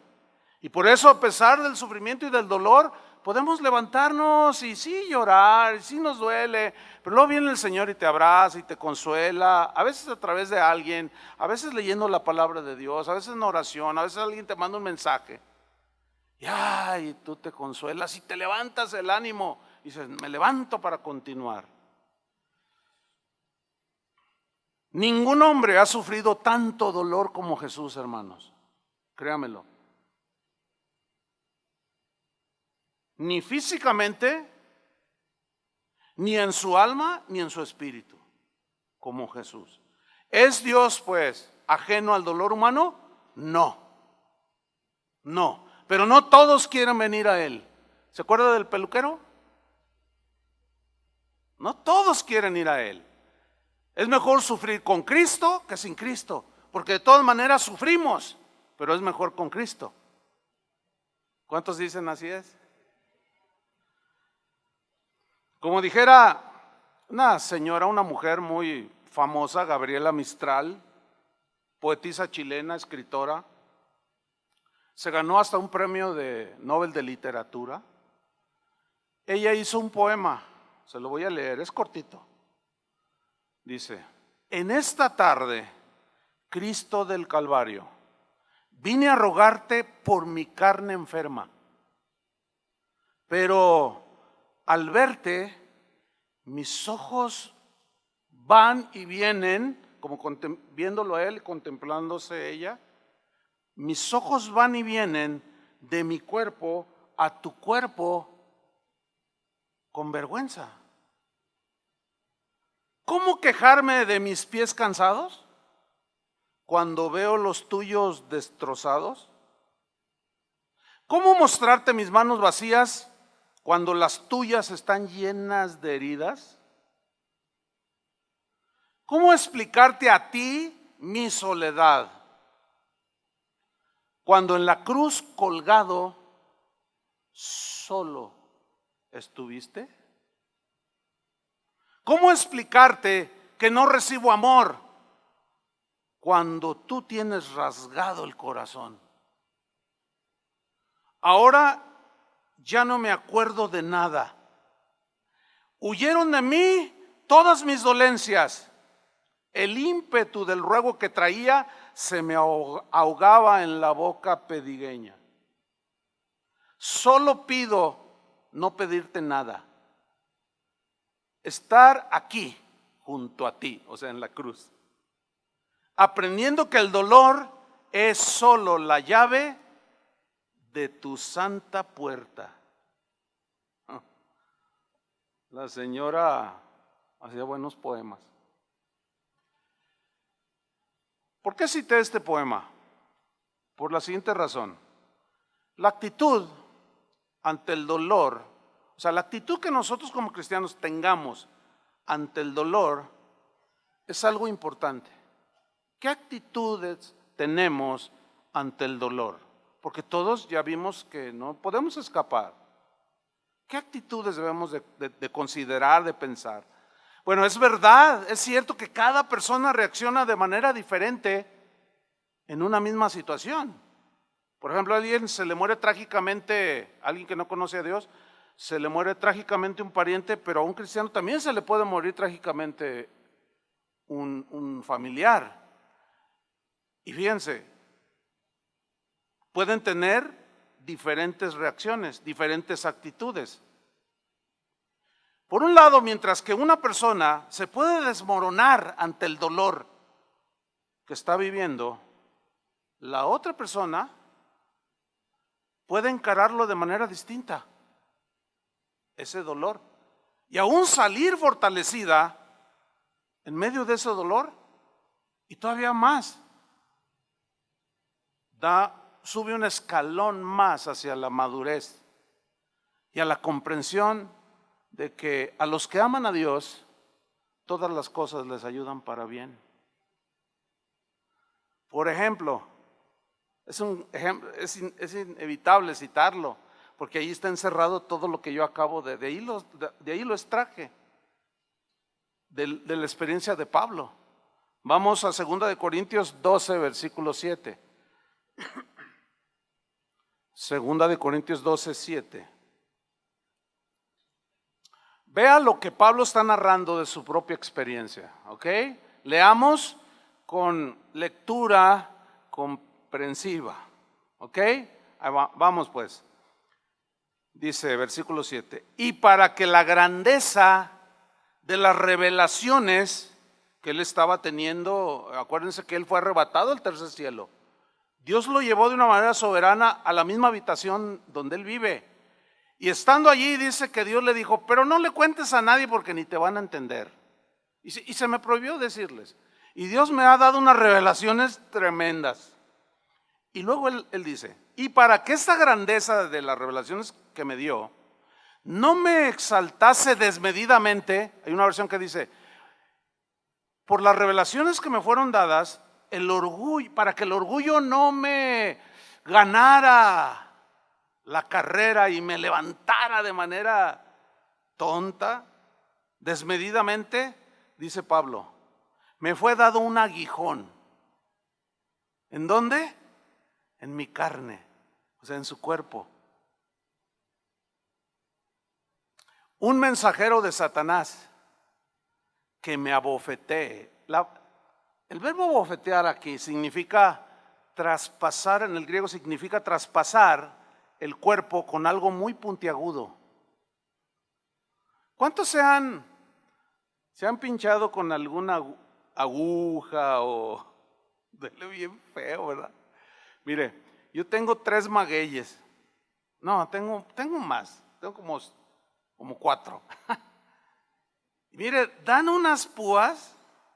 Y por eso, a pesar del sufrimiento y del dolor, podemos levantarnos y sí llorar, y sí nos duele, pero luego viene el Señor y te abraza y te consuela, a veces a través de alguien, a veces leyendo la palabra de Dios, a veces en oración, a veces alguien te manda un mensaje. Y tú te consuelas y te levantas el ánimo y dices: me levanto para continuar. Ningún hombre ha sufrido tanto dolor como Jesús, hermanos, créamelo. Ni físicamente, ni en su alma, ni en su espíritu, como Jesús. ¿Es Dios, pues, ajeno al dolor humano? No, pero no todos quieren venir a Él. ¿Se acuerda del peluquero? No todos quieren ir a Él. Es mejor sufrir con Cristo que sin Cristo, porque de todas maneras sufrimos, pero es mejor con Cristo. ¿Cuántos dicen así es? Como dijera una señora, una mujer muy famosa, Gabriela Mistral, poetisa chilena, escritora, se ganó hasta un premio de Nobel de Literatura. Ella hizo un poema, se lo voy a leer, es cortito. Dice: en esta tarde, Cristo del Calvario, vine a rogarte por mi carne enferma, pero al verte, mis ojos van y vienen, como viéndolo a Él, contemplándose ella, mis ojos van y vienen de mi cuerpo a tu cuerpo con vergüenza. ¿Cómo quejarme de mis pies cansados cuando veo los tuyos destrozados? ¿Cómo mostrarte mis manos vacías cuando las tuyas están llenas de heridas? ¿Cómo explicarte a ti mi soledad cuando en la cruz colgado solo estuviste? ¿Cómo explicarte que no recibo amor cuando tú tienes rasgado el corazón? Ahora ya no me acuerdo de nada. Huyeron de mí todas mis dolencias. El ímpetu del ruego que traía se me ahogaba en la boca pedigueña. Solo pido no pedirte nada. Estar aquí junto a ti, o sea, en la cruz. Aprendiendo que el dolor es solo la llave de tu santa puerta. La señora hacía buenos poemas. ¿Por qué cité este poema? Por la siguiente razón. La actitud ante el dolor, o sea, la actitud que nosotros como cristianos tengamos ante el dolor es algo importante. ¿Qué actitudes tenemos ante el dolor? Porque todos ya vimos que no podemos escapar. ¿Qué actitudes debemos de considerar, de pensar? Bueno, es verdad, es cierto que cada persona reacciona de manera diferente en una misma situación. Por ejemplo, a alguien se le muere trágicamente, alguien que no conoce a Dios, se le muere trágicamente un pariente, pero a un cristiano también se le puede morir trágicamente un familiar. Y fíjense, pueden tener diferentes reacciones, diferentes actitudes. Por un lado, mientras que una persona se puede desmoronar ante el dolor que está viviendo, la otra persona puede encararlo de manera distinta, ese dolor, y aún salir fortalecida en medio de ese dolor, y todavía más, sube un escalón más hacia la madurez y a la comprensión de que a los que aman a Dios, todas las cosas les ayudan para bien. Por ejemplo, es inevitable citarlo, porque ahí está encerrado todo lo que yo acabo de ahí lo extraje, de la experiencia de Pablo. Vamos a 2 de Corintios 12, versículo 7. 2 de Corintios 12, 7. Vea lo que Pablo está narrando de su propia experiencia, ¿ok? Leamos con lectura comprensiva, ¿ok? Vamos pues. Dice versículo 7. Y para que la grandeza de las revelaciones que él estaba teniendo, acuérdense que él fue arrebatado al tercer cielo. Dios lo llevó de una manera soberana a la misma habitación donde él vive. Y estando allí dice que Dios le dijo, pero no le cuentes a nadie porque ni te van a entender. Y se me prohibió decirles. Y Dios me ha dado unas revelaciones tremendas. Y luego él dice, y para que esta grandeza de las revelaciones que me dio, no me exaltase desmedidamente, hay una versión que dice, por las revelaciones que me fueron dadas, el orgullo, para que el orgullo no me ganara la carrera y me levantara de manera tonta, desmedidamente, dice Pablo, me fue dado un aguijón. ¿En dónde? En mi carne, o sea, en su cuerpo. Un mensajero de Satanás que me abofetee. El verbo bofetear aquí significa traspasar, en el griego significa traspasar el cuerpo con algo muy puntiagudo. ¿Cuántos se han pinchado con alguna aguja o duele bien feo, verdad? Mire, yo tengo 3 magueyes. No, tengo más, tengo como 4. Mire, dan unas púas.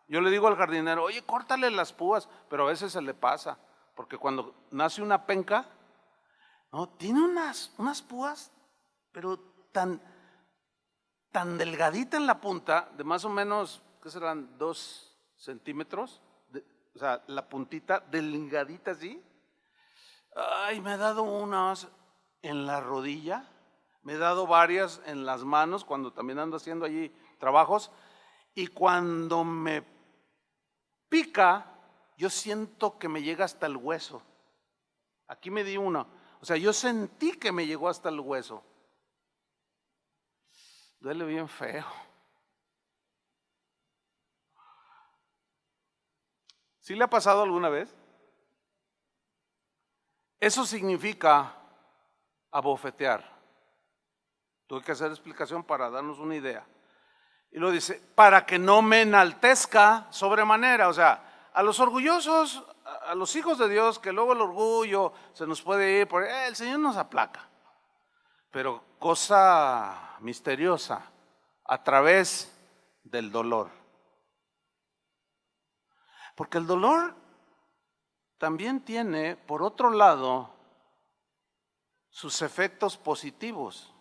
Yo le digo al jardinero, oye, córtale las púas, pero a veces se le pasa, porque cuando nace una penca, no, tiene unas púas, pero tan delgadita en la punta, de más o menos, ¿qué serán? 2 centímetros, o sea, la puntita delgadita así. Ay, me he dado unas en la rodilla, me he dado varias en las manos, cuando también ando haciendo allí trabajos, y cuando me pica, yo siento que me llega hasta el hueso. Aquí me di una. O sea, yo sentí que me llegó hasta el hueso. Duele bien feo. ¿Sí le ha pasado alguna vez? Eso significa abofetear. Tuve que hacer explicación para darnos una idea. Y lo dice, para que no me enaltezca sobremanera. O sea, a los orgullosos, a los hijos de Dios, que luego el orgullo se nos puede ir, porque el Señor nos aplaca. Pero cosa misteriosa, a través del dolor. Porque el dolor también tiene, por otro lado, sus efectos positivos.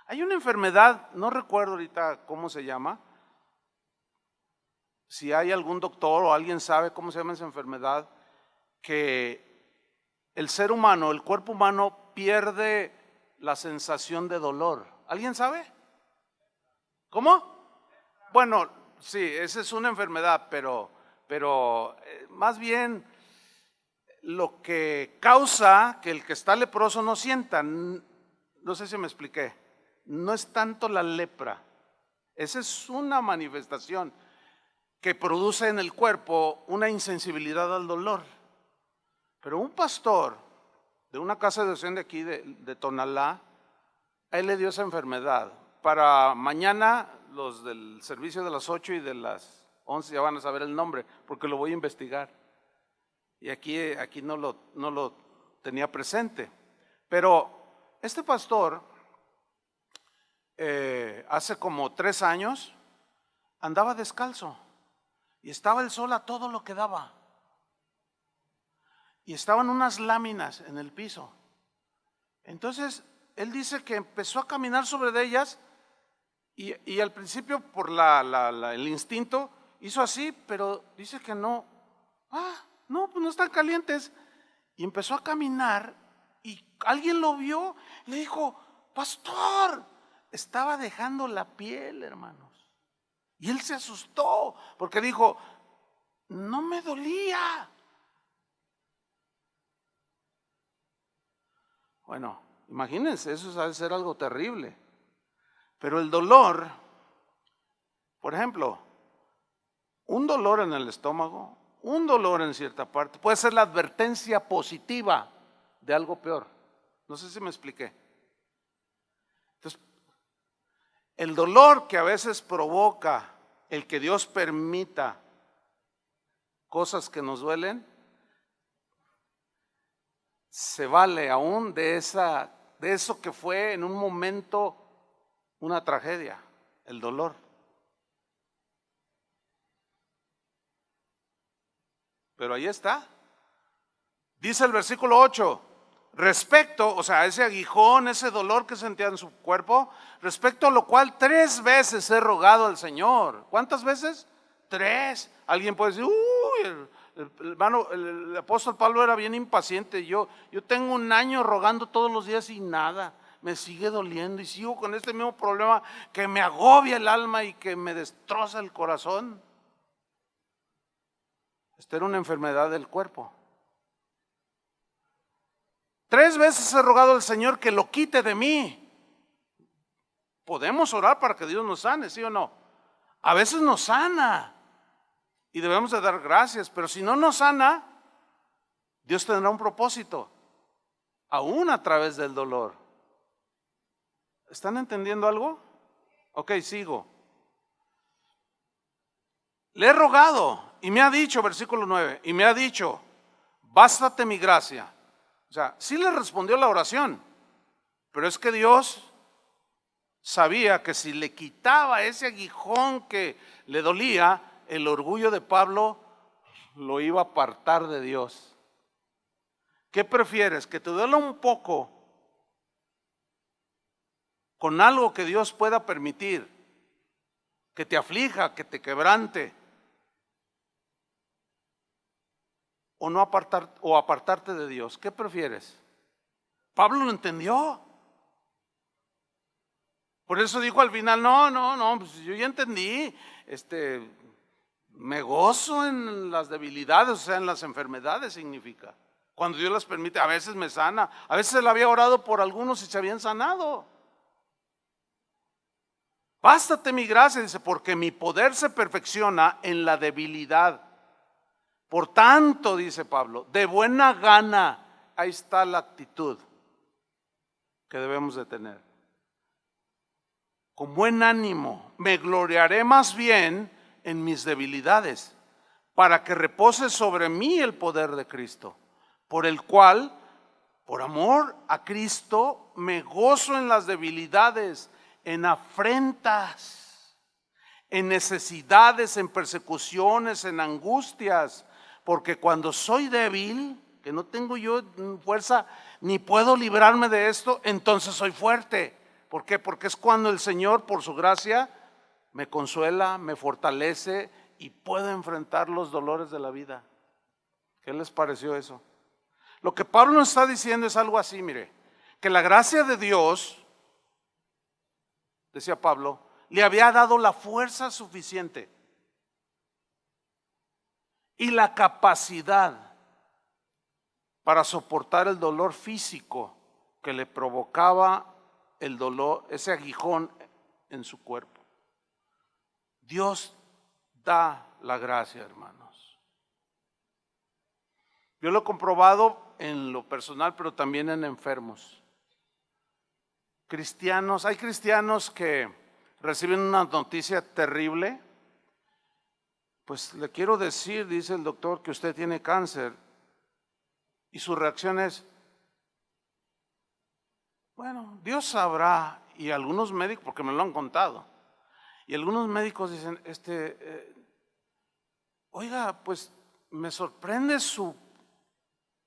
Hay una enfermedad, no recuerdo ahorita cómo se llama. Si hay algún doctor o alguien sabe cómo se llama esa enfermedad, que el ser humano, el cuerpo humano pierde la sensación de dolor. ¿Alguien sabe? ¿Cómo? Bueno, sí, esa es una enfermedad, pero más bien lo que causa que el que está leproso no sienta, no sé si me expliqué, no es tanto la lepra, esa es una manifestación que produce en el cuerpo una insensibilidad al dolor. Pero un pastor de una casa de oración de aquí, de Tonalá, a él le dio esa enfermedad. Para mañana, los del servicio de las 8 y de las 11 ya van a saber el nombre, porque lo voy a investigar. Y aquí no lo tenía presente. Pero este pastor, hace como 3 años, andaba descalzo. Y estaba el sol a todo lo que daba. Y estaban unas láminas en el piso. Entonces, él dice que empezó a caminar sobre de ellas y al principio por el instinto hizo así, pero dice que no. No, pues no están calientes. Y empezó a caminar y alguien lo vio y le dijo, pastor, estaba dejando la piel, hermanos. Y él se asustó porque dijo, no me dolía. Bueno, imagínense, eso debe ser algo terrible. Pero el dolor, por ejemplo, un dolor en el estómago, un dolor en cierta parte, puede ser la advertencia positiva de algo peor. No sé si me expliqué. Entonces, el dolor que a veces provoca el que Dios permita cosas que nos duelen, se vale aún de eso que fue en un momento una tragedia, el dolor. Pero ahí está. Dice el versículo 8, respecto, o sea, ese aguijón, ese dolor que sentía en su cuerpo, respecto a lo cual 3 veces he rogado al Señor. ¿Cuántas veces? 3. Alguien puede decir, el apóstol Pablo era bien impaciente. Yo tengo 1 año rogando todos los días y nada, me sigue doliendo y sigo con este mismo problema que me agobia el alma y que me destroza el corazón. Esta era una enfermedad del cuerpo. 3 veces he rogado al Señor que lo quite de mí. Podemos orar para que Dios nos sane, ¿sí o no? A veces nos sana y debemos de dar gracias, pero si no nos sana, Dios tendrá un propósito, aún a través del dolor. ¿Están entendiendo algo? Ok, sigo. Le he rogado y me ha dicho, versículo 9, y me ha dicho, bástate mi gracia. O sea, sí le respondió la oración, pero es que Dios sabía que si le quitaba ese aguijón que le dolía, el orgullo de Pablo lo iba a apartar de Dios. ¿Qué prefieres? ¿Que te duela un poco con algo que Dios pueda permitir, que te aflija, que te quebrante, o apartarte de Dios? ¿Qué prefieres? Pablo lo entendió. Por eso dijo al final, no, pues yo ya entendí, me gozo en las debilidades, o sea, en las enfermedades significa. Cuando Dios las permite, a veces me sana, a veces él había orado por algunos y se habían sanado. Bástate mi gracia, dice, porque mi poder se perfecciona en la debilidad. Por tanto, dice Pablo, de buena gana, ahí está la actitud que debemos de tener. Con buen ánimo, me gloriaré más bien en mis debilidades, para que repose sobre mí el poder de Cristo, por el cual, por amor a Cristo, me gozo en las debilidades, en afrentas, en necesidades, en persecuciones, en angustias, porque cuando soy débil, que no tengo yo fuerza, ni puedo librarme de esto, entonces soy fuerte. ¿Por qué? Porque es cuando el Señor, por su gracia, me consuela, me fortalece y puedo enfrentar los dolores de la vida. ¿Qué les pareció eso? Lo que Pablo nos está diciendo es algo así, mire, que la gracia de Dios, decía Pablo, le había dado la fuerza suficiente y la capacidad para soportar el dolor físico que le provocaba el dolor, ese aguijón en su cuerpo. Dios da la gracia, hermanos. Yo lo he comprobado en lo personal, pero también en enfermos. Cristianos, hay cristianos que reciben una noticia terrible. Pues le quiero decir, dice el doctor, que usted tiene cáncer. Y su reacción es, bueno, Dios sabrá. Y algunos médicos, porque me lo han contado, y algunos médicos dicen, oiga, pues me sorprende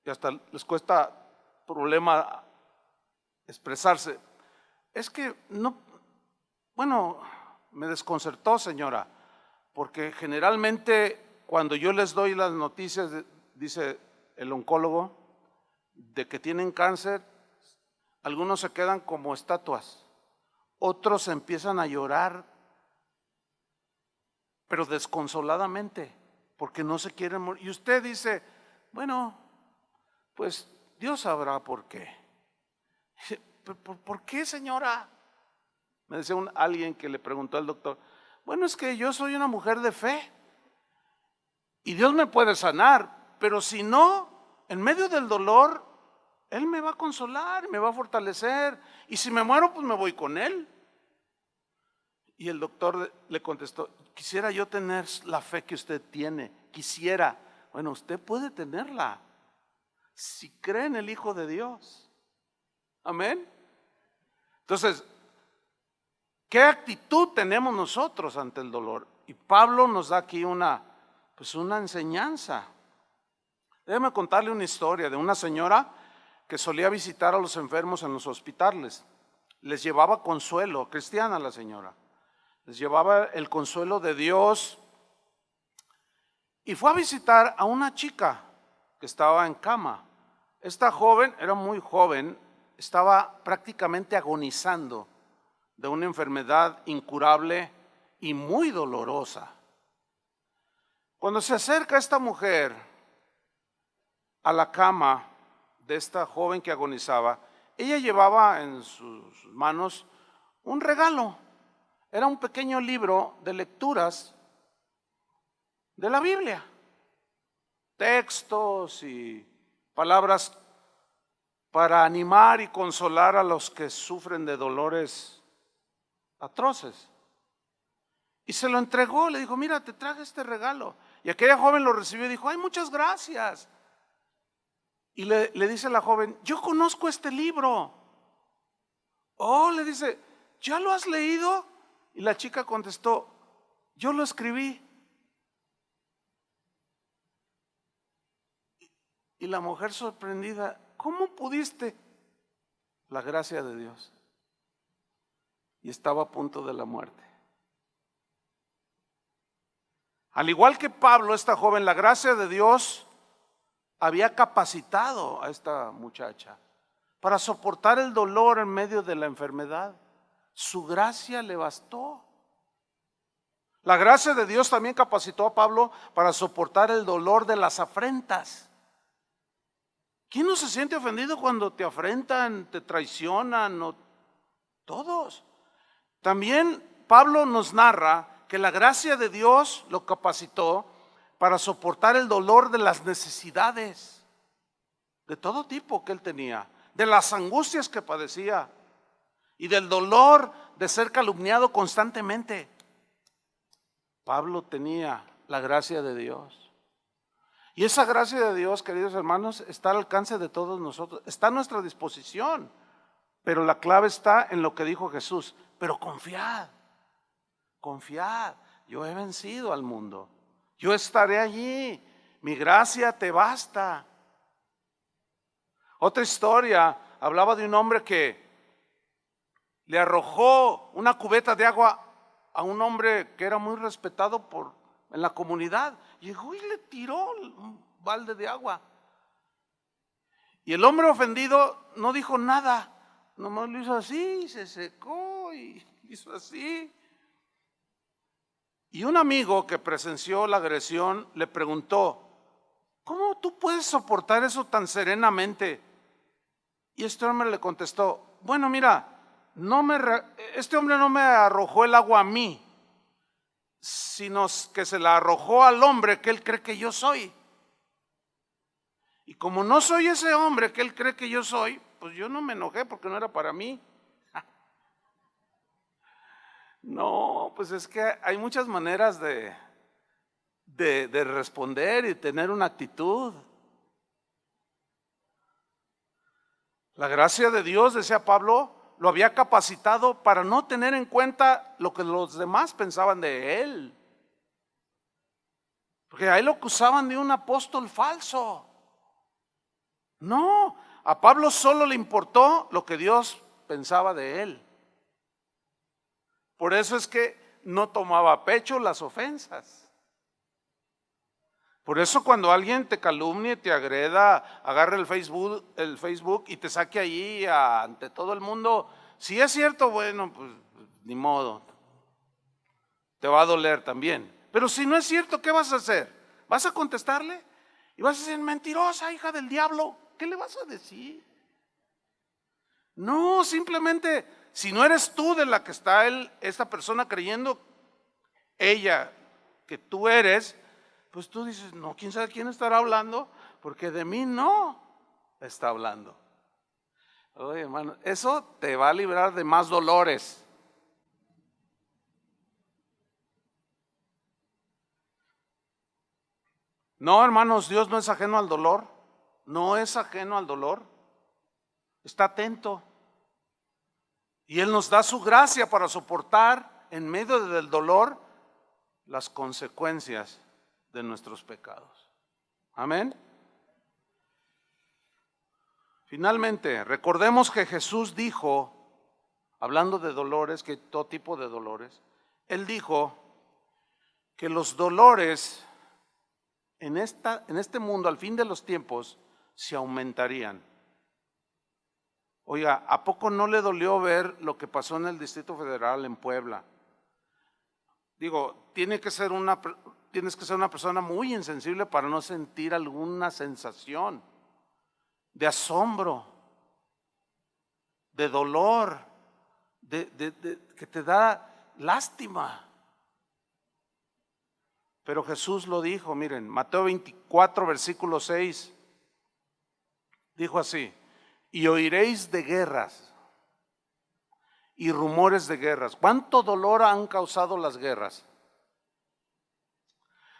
y hasta les cuesta problema expresarse. Es que no, bueno, me desconcertó, señora, porque generalmente cuando yo les doy las noticias, dice el oncólogo, de que tienen cáncer, algunos se quedan como estatuas, otros empiezan a llorar, pero desconsoladamente, porque no se quieren morir. Y usted dice, bueno, pues Dios sabrá por qué. ¿Por qué, señora? Me decía alguien que le preguntó al doctor, bueno, es que yo soy una mujer de fe y Dios me puede sanar, pero si no, en medio del dolor, Él me va a consolar, me va a fortalecer, y si me muero, pues me voy con Él. Y el doctor le contestó, quisiera yo tener la fe que usted tiene, quisiera. Bueno, usted puede tenerla si cree en el Hijo de Dios. Amén. Entonces, ¿qué actitud tenemos nosotros ante el dolor? Y Pablo nos da aquí una enseñanza. Déjeme contarle una historia de una señora que solía visitar a los enfermos en los hospitales. Les llevaba consuelo, cristiana la señora. Les llevaba el consuelo de Dios. Y fue a visitar a una chica que estaba en cama. Esta joven, era muy joven, estaba prácticamente agonizando de una enfermedad incurable y muy dolorosa. Cuando se acerca esta mujer a la cama de esta joven que agonizaba, ella llevaba en sus manos un regalo. Era un pequeño libro de lecturas de la Biblia, textos y palabras para animar y consolar a los que sufren de dolores atroces. Y se lo entregó, le dijo, mira, te traje este regalo. Y aquella joven lo recibió y dijo, ay, muchas gracias. Y le dice la joven, yo conozco este libro. Oh, le dice, ¿ya lo has leído? Y la chica contestó, yo lo escribí. Y la mujer sorprendida, ¿cómo pudiste? La gracia de Dios. Y estaba a punto de la muerte. Al igual que Pablo, esta joven, la gracia de Dios había capacitado a esta muchacha para soportar el dolor en medio de la enfermedad. Su gracia le bastó. La gracia de Dios también capacitó a Pablo para soportar el dolor de las afrentas. ¿Quién no se siente ofendido cuando te afrentan, te traicionan? Todos. También Pablo nos narra que la gracia de Dios lo capacitó para soportar el dolor de las necesidades de todo tipo que él tenía, de las angustias que padecía y del dolor de ser calumniado constantemente. Pablo tenía la gracia de Dios. Y esa gracia de Dios, queridos hermanos, está al alcance de todos nosotros, está a nuestra disposición. Pero la clave está en lo que dijo Jesús. Pero confiad, confiad, yo he vencido al mundo. Yo estaré allí, mi gracia te basta. Otra historia hablaba de un hombre que le arrojó una cubeta de agua a un hombre que era muy respetado en la comunidad. Llegó y le tiró un balde de agua. Y el hombre ofendido no dijo nada, nomás lo hizo así, se secó y hizo así. Y un amigo que presenció la agresión le preguntó: ¿cómo tú puedes soportar eso tan serenamente? Y este hombre le contestó: bueno, mira, este hombre no me arrojó el agua a mí, sino que se la arrojó al hombre que él cree que yo soy. Y como no soy ese hombre que él cree que yo soy, pues yo no me enojé porque no era para mí. No, pues es que hay muchas maneras de responder y tener una actitud. La gracia de Dios, decía Pablo, lo había capacitado para no tener en cuenta lo que los demás pensaban de él. Porque ahí lo acusaban de un apóstol falso. No, a Pablo solo le importó lo que Dios pensaba de él. Por eso es que no tomaba a pecho las ofensas. Por eso cuando alguien te calumnie, te agreda, agarre el Facebook y te saque allí ante todo el mundo, si es cierto, bueno, pues ni modo, te va a doler también. Pero si no es cierto, ¿qué vas a hacer? ¿Vas a contestarle? Y vas a decir: mentirosa, hija del diablo. ¿Qué le vas a decir? No, simplemente, si no eres tú de la que está esta persona creyendo ella que tú eres, pues tú dices: no, quién sabe quién estará hablando, porque de mí no está hablando. Oye, hermano, eso te va a librar de más dolores. No, hermanos, Dios no es ajeno al dolor. No es ajeno al dolor. Está atento. Y Él nos da su gracia para soportar en medio del dolor las consecuencias de nuestros pecados. Amén. Finalmente, recordemos que Jesús dijo, hablando de dolores, que todo tipo de dolores, Él dijo que los dolores en este mundo, al fin de los tiempos, se aumentarían. Oiga, ¿a poco no le dolió ver lo que pasó en el Distrito Federal en Puebla? Digo, tienes que ser una persona muy insensible para no sentir alguna sensación de asombro, de dolor, que te da lástima. Pero Jesús lo dijo, miren, Mateo 24, versículo 6, dijo así: y oiréis de guerras y rumores de guerras. ¿Cuánto dolor han causado las guerras?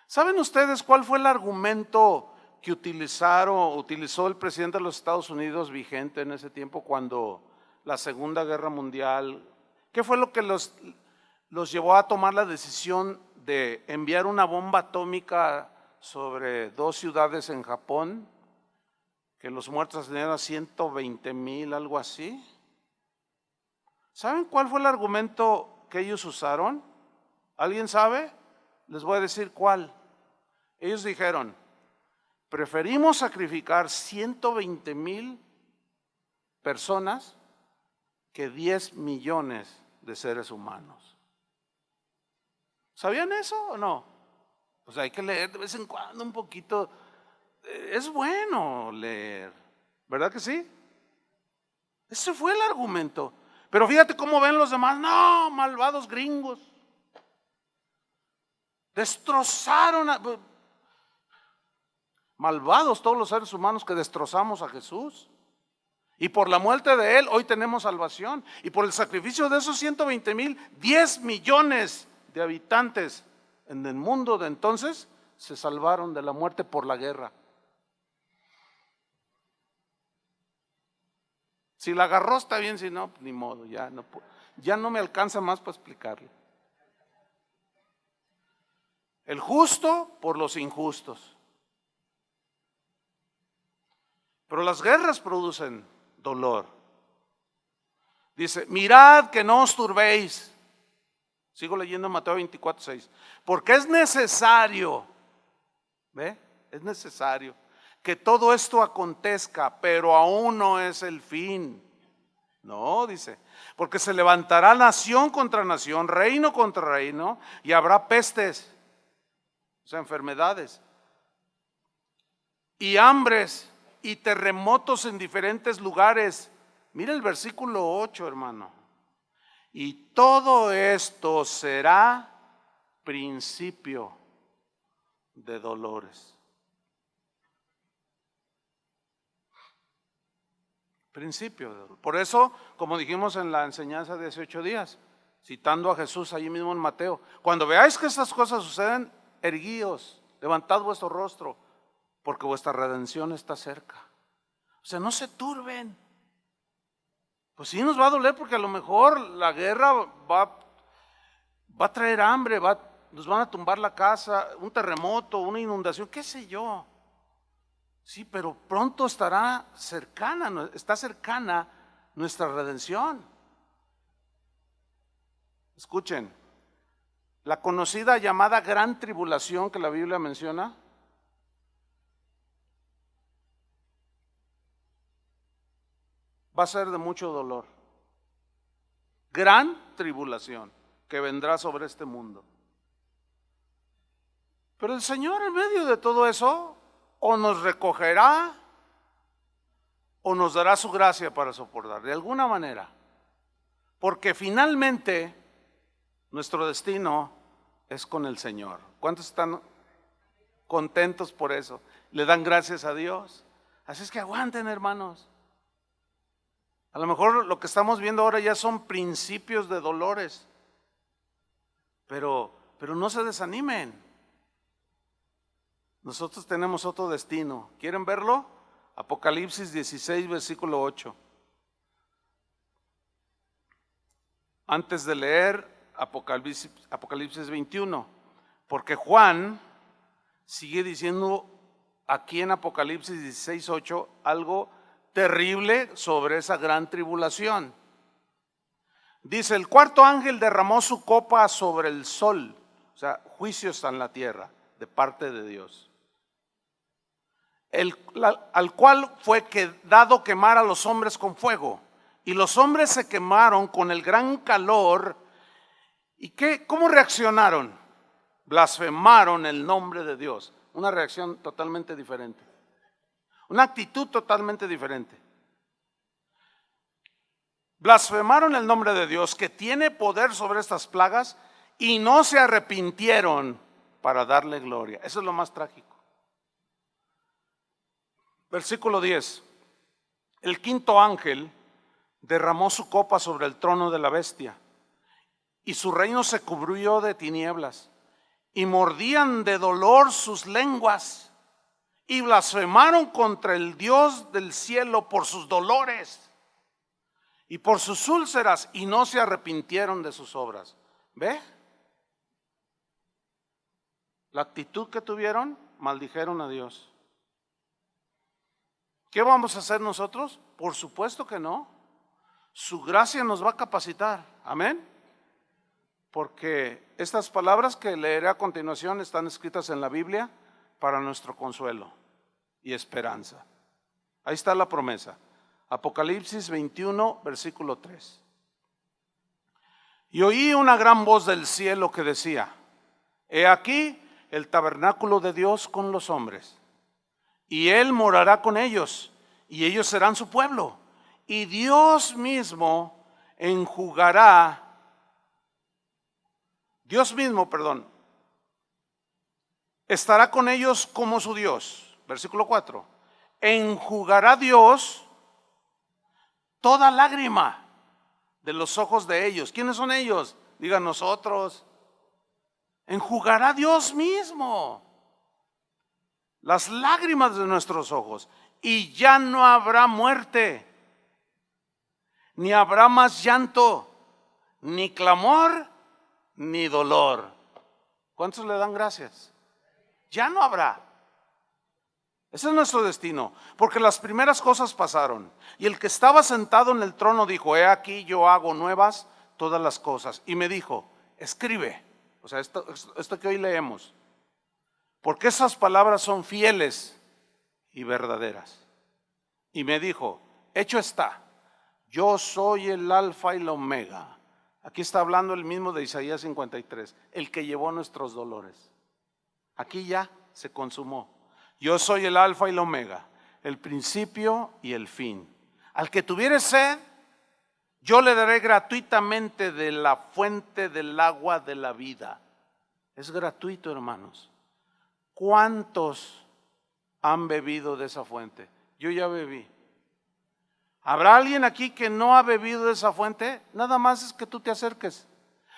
¿Saben ustedes cuál fue el argumento que utilizó el presidente de los Estados Unidos vigente en ese tiempo cuando la Segunda Guerra Mundial? ¿Qué fue lo que los llevó a tomar la decisión de enviar una bomba atómica sobre 2 ciudades en Japón? Que los muertos tenían 120,000, algo así. ¿Saben cuál fue el argumento que ellos usaron? ¿Alguien sabe? Les voy a decir cuál. Ellos dijeron: preferimos sacrificar 120,000 personas que 10 millones de seres humanos. ¿Sabían eso o no? Pues hay que leer de vez en cuando un poquito. Es bueno leer, ¿verdad que sí? Ese fue el argumento. Pero fíjate cómo ven los demás. No, malvados gringos. Destrozaron. Malvados todos los seres humanos que destrozamos a Jesús. Y por la muerte de Él hoy tenemos salvación. Y por el sacrificio de esos 120,000, 10 millones de habitantes en el mundo de entonces se salvaron de la muerte por la guerra. Si la agarró está bien, si no, ni modo, ya no me alcanza más para explicarlo. El justo por los injustos. Pero las guerras producen dolor. Dice, mirad que no os turbéis. Sigo leyendo Mateo 24:6. Porque es necesario, ¿ve? Es necesario que todo esto acontezca, pero aún no es el fin. No, dice, porque se levantará nación contra nación, reino contra reino, y habrá pestes, o sea, enfermedades, y hambres, y terremotos en diferentes lugares. Mira el versículo 8, hermano. Y todo esto será principio de dolores. Principio de dolor. Por eso, como dijimos en la enseñanza de hace 8 días, citando a Jesús allí mismo en Mateo, cuando veáis que estas cosas suceden, erguíos, levantad vuestro rostro, porque vuestra redención está cerca. O sea, no se turben. Pues sí nos va a doler porque a lo mejor la guerra va a traer hambre, nos van a tumbar la casa, un terremoto, una inundación, qué sé yo. Sí, pero pronto está cercana nuestra redención. Escuchen, la conocida llamada gran tribulación que la Biblia menciona, va a ser de mucho dolor. Gran tribulación que vendrá sobre este mundo. Pero el Señor en medio de todo eso o nos recogerá o nos dará su gracia para soportar, de alguna manera. Porque finalmente nuestro destino es con el Señor. ¿Cuántos están contentos por eso? ¿Le dan gracias a Dios? Así es que aguanten, hermanos. A lo mejor lo que estamos viendo ahora ya son principios de dolores, pero no se desanimen. Nosotros tenemos otro destino. ¿Quieren verlo? Apocalipsis 16, versículo 8. Antes de leer Apocalipsis 21, porque Juan sigue diciendo aquí en Apocalipsis 16, 8 algo terrible sobre esa gran tribulación. Dice, el cuarto ángel derramó su copa sobre el sol, o sea, juicio está en la tierra de parte de Dios, al cual fue dado quemar a los hombres con fuego, y los hombres se quemaron con el gran calor. ¿Y cómo reaccionaron? Blasfemaron el nombre de Dios. Una reacción totalmente diferente. Una actitud totalmente diferente. Blasfemaron el nombre de Dios que tiene poder sobre estas plagas y no se arrepintieron para darle gloria. Eso es lo más trágico. Versículo 10. El quinto ángel derramó su copa sobre el trono de la bestia y su reino se cubrió de tinieblas y mordían de dolor sus lenguas. Y blasfemaron contra el Dios del cielo por sus dolores y por sus úlceras, y no se arrepintieron de sus obras. ¿Ve? La actitud que tuvieron, maldijeron a Dios. ¿Qué vamos a hacer nosotros? Por supuesto que no. Su gracia nos va a capacitar. Amén. Porque estas palabras que leeré a continuación están escritas en la Biblia para nuestro consuelo y esperanza. Ahí está la promesa. Apocalipsis 21, versículo 3. Y oí una gran voz del cielo que decía: he aquí el tabernáculo de Dios con los hombres, y Él morará con ellos, y ellos serán su pueblo, y Dios mismo enjugará, estará con ellos como su Dios. versículo 4, enjugará Dios toda lágrima de los ojos de ellos. ¿Quiénes son ellos? Digan nosotros. Enjugará Dios mismo las lágrimas de nuestros ojos, y ya no habrá muerte, ni habrá más llanto, ni clamor, ni dolor. ¿Cuántos le dan gracias? Ya no habrá. Ese es nuestro destino, porque las primeras cosas pasaron, y el que estaba sentado en el trono dijo: he aquí yo hago nuevas todas las cosas. Y me dijo: escribe. O sea, esto que hoy leemos, porque esas palabras son fieles y verdaderas. Y me dijo: hecho está, yo soy el alfa y la omega. Aquí está hablando el mismo de Isaías 53, el que llevó nuestros dolores. Aquí ya se consumó. Yo soy el alfa y la omega, el principio y el fin. Al que tuviere sed, yo le daré gratuitamente de la fuente del agua de la vida. Es gratuito, hermanos. ¿Cuántos han bebido de esa fuente? Yo ya bebí. ¿Habrá alguien aquí que no ha bebido de esa fuente? Nada más es que tú te acerques.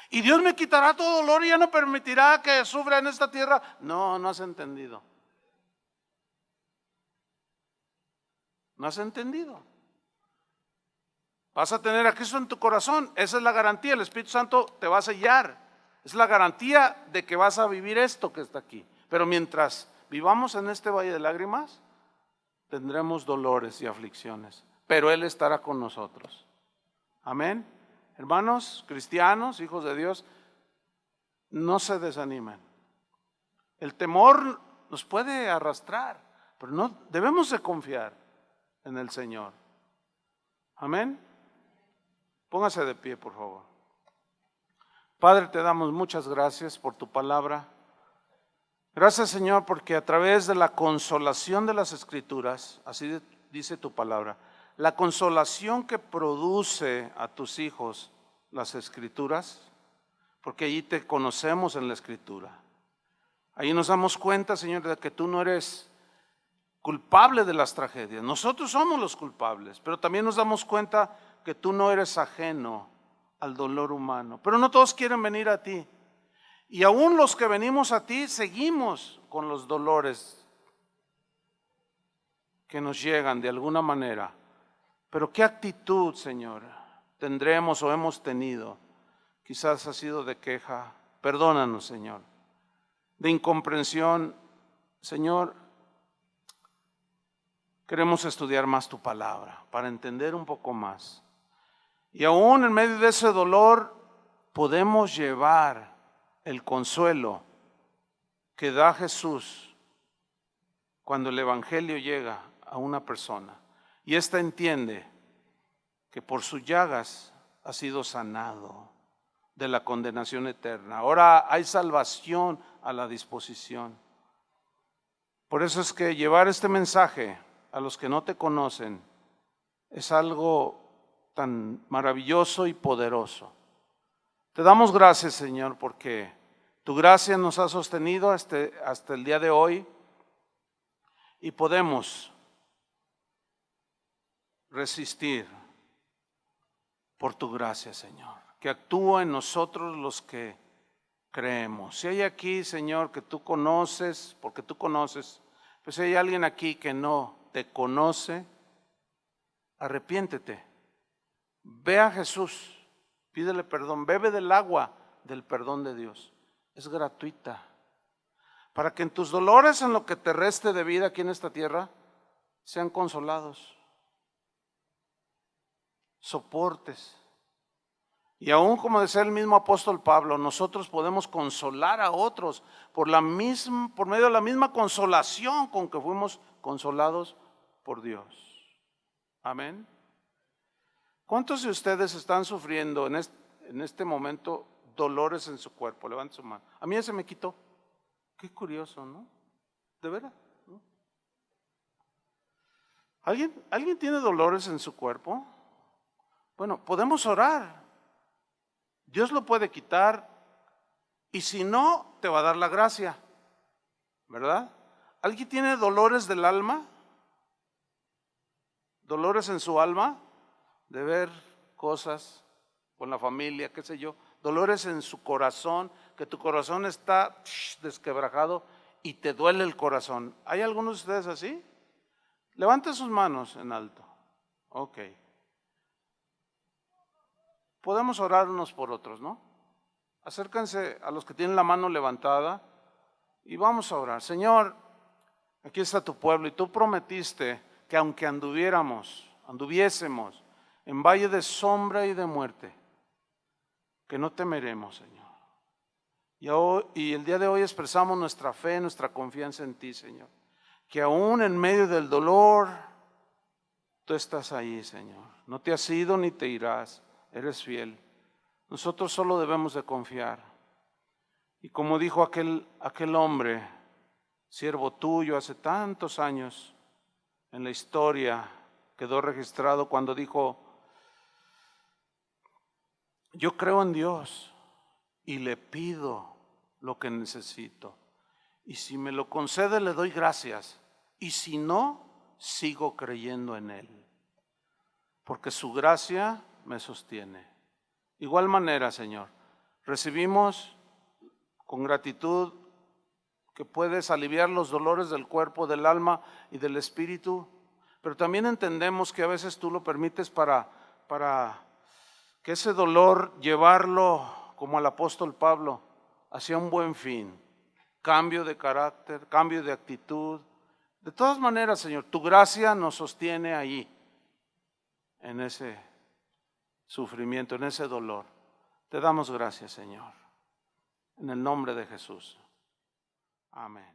Y Dios me quitará todo dolor y ya no permitirá que sufra en esta tierra. No, no has entendido. No has entendido. Vas a tener a Cristo en tu corazón. Esa es la garantía. El Espíritu Santo te va a sellar. Es la garantía de que vas a vivir esto que está aquí. Pero mientras vivamos en este valle de lágrimas, tendremos dolores y aflicciones. Pero Él estará con nosotros. Amén. Hermanos, cristianos, hijos de Dios, no se desanimen. El temor nos puede arrastrar, pero no debemos de confiar en el Señor. Amén. Póngase de pie, por favor. Padre, te damos muchas gracias por tu palabra. Gracias, Señor, porque a través de la consolación de las Escrituras, así dice tu palabra, la consolación que produce a tus hijos las Escrituras, porque allí te conocemos en la Escritura. Ahí nos damos cuenta, Señor, de que tú no eres culpable de las tragedias. Nosotros somos los culpables, pero también nos damos cuenta que tú no eres ajeno al dolor humano. Pero no todos quieren venir a ti. Y aún los que venimos a ti seguimos con los dolores que nos llegan de alguna manera. Pero ¿qué actitud, Señor, tendremos o hemos tenido? Quizás ha sido de queja. Perdónanos, Señor. De incomprensión. Señor, queremos estudiar más tu palabra para entender un poco más. Y aún en medio de ese dolor podemos llevar el consuelo que da Jesús cuando el Evangelio llega a una persona y ésta entiende que por sus llagas ha sido sanado de la condenación eterna. Ahora hay salvación a la disposición. Por eso es que llevar este mensaje a los que no te conocen es algo tan maravilloso y poderoso. Te damos gracias, Señor, porque tu gracia nos ha sostenido hasta el día de hoy y podemos resistir por tu gracia, Señor, que actúa en nosotros los que creemos. Si hay aquí, Señor, que tú conoces, porque tú conoces, pues si hay alguien aquí que no te conoce, arrepiéntete. Ve a Jesús. Pídele perdón, bebe del agua del perdón de Dios. Es gratuita. Para que en tus dolores, en lo que te reste de vida aquí en esta tierra, sean consolados. Soportes. Y aún como decía el mismo apóstol Pablo, nosotros podemos consolar a otros por medio de la misma consolación con que fuimos consolados por Dios. Amén. ¿Cuántos de ustedes están sufriendo en este momento dolores en su cuerpo? Levanten su mano. A mí ya se me quitó. Qué curioso, ¿no? ¿De veras? ¿No? ¿Alguien tiene dolores en su cuerpo? Bueno, podemos orar. Dios lo puede quitar y si no, te va a dar la gracia, ¿verdad? ¿Alguien tiene dolores del alma? ¿Dolores en su alma? De ver cosas con la familia, qué sé yo. Dolores en su corazón, que tu corazón está desquebrajado y te duele el corazón. ¿Hay algunos de ustedes así? Levanten sus manos en alto. Ok. Podemos orar unos por otros, ¿no? Acérquense a los que tienen la mano levantada y vamos a orar. Señor, aquí está tu pueblo y tú prometiste que aunque anduviésemos en valle de sombra y de muerte, que no temeremos, Señor. Y el día de hoy expresamos nuestra fe, nuestra confianza en ti, Señor. Que aún en medio del dolor, tú estás ahí, Señor. No te has ido ni te irás, eres fiel. Nosotros solo debemos de confiar. Y como dijo aquel hombre, siervo tuyo hace tantos años, en la historia quedó registrado cuando dijo: yo creo en Dios y le pido lo que necesito. Y si me lo concede, le doy gracias. Y si no, sigo creyendo en Él. Porque su gracia me sostiene. Igual manera, Señor, recibimos con gratitud que puedes aliviar los dolores del cuerpo, del alma y del espíritu. Pero también entendemos que a veces tú lo permites para que ese dolor llevarlo, como al apóstol Pablo, hacia un buen fin. Cambio de carácter, cambio de actitud. De todas maneras, Señor, tu gracia nos sostiene ahí, en ese sufrimiento, en ese dolor. Te damos gracias, Señor. En el nombre de Jesús. Amén.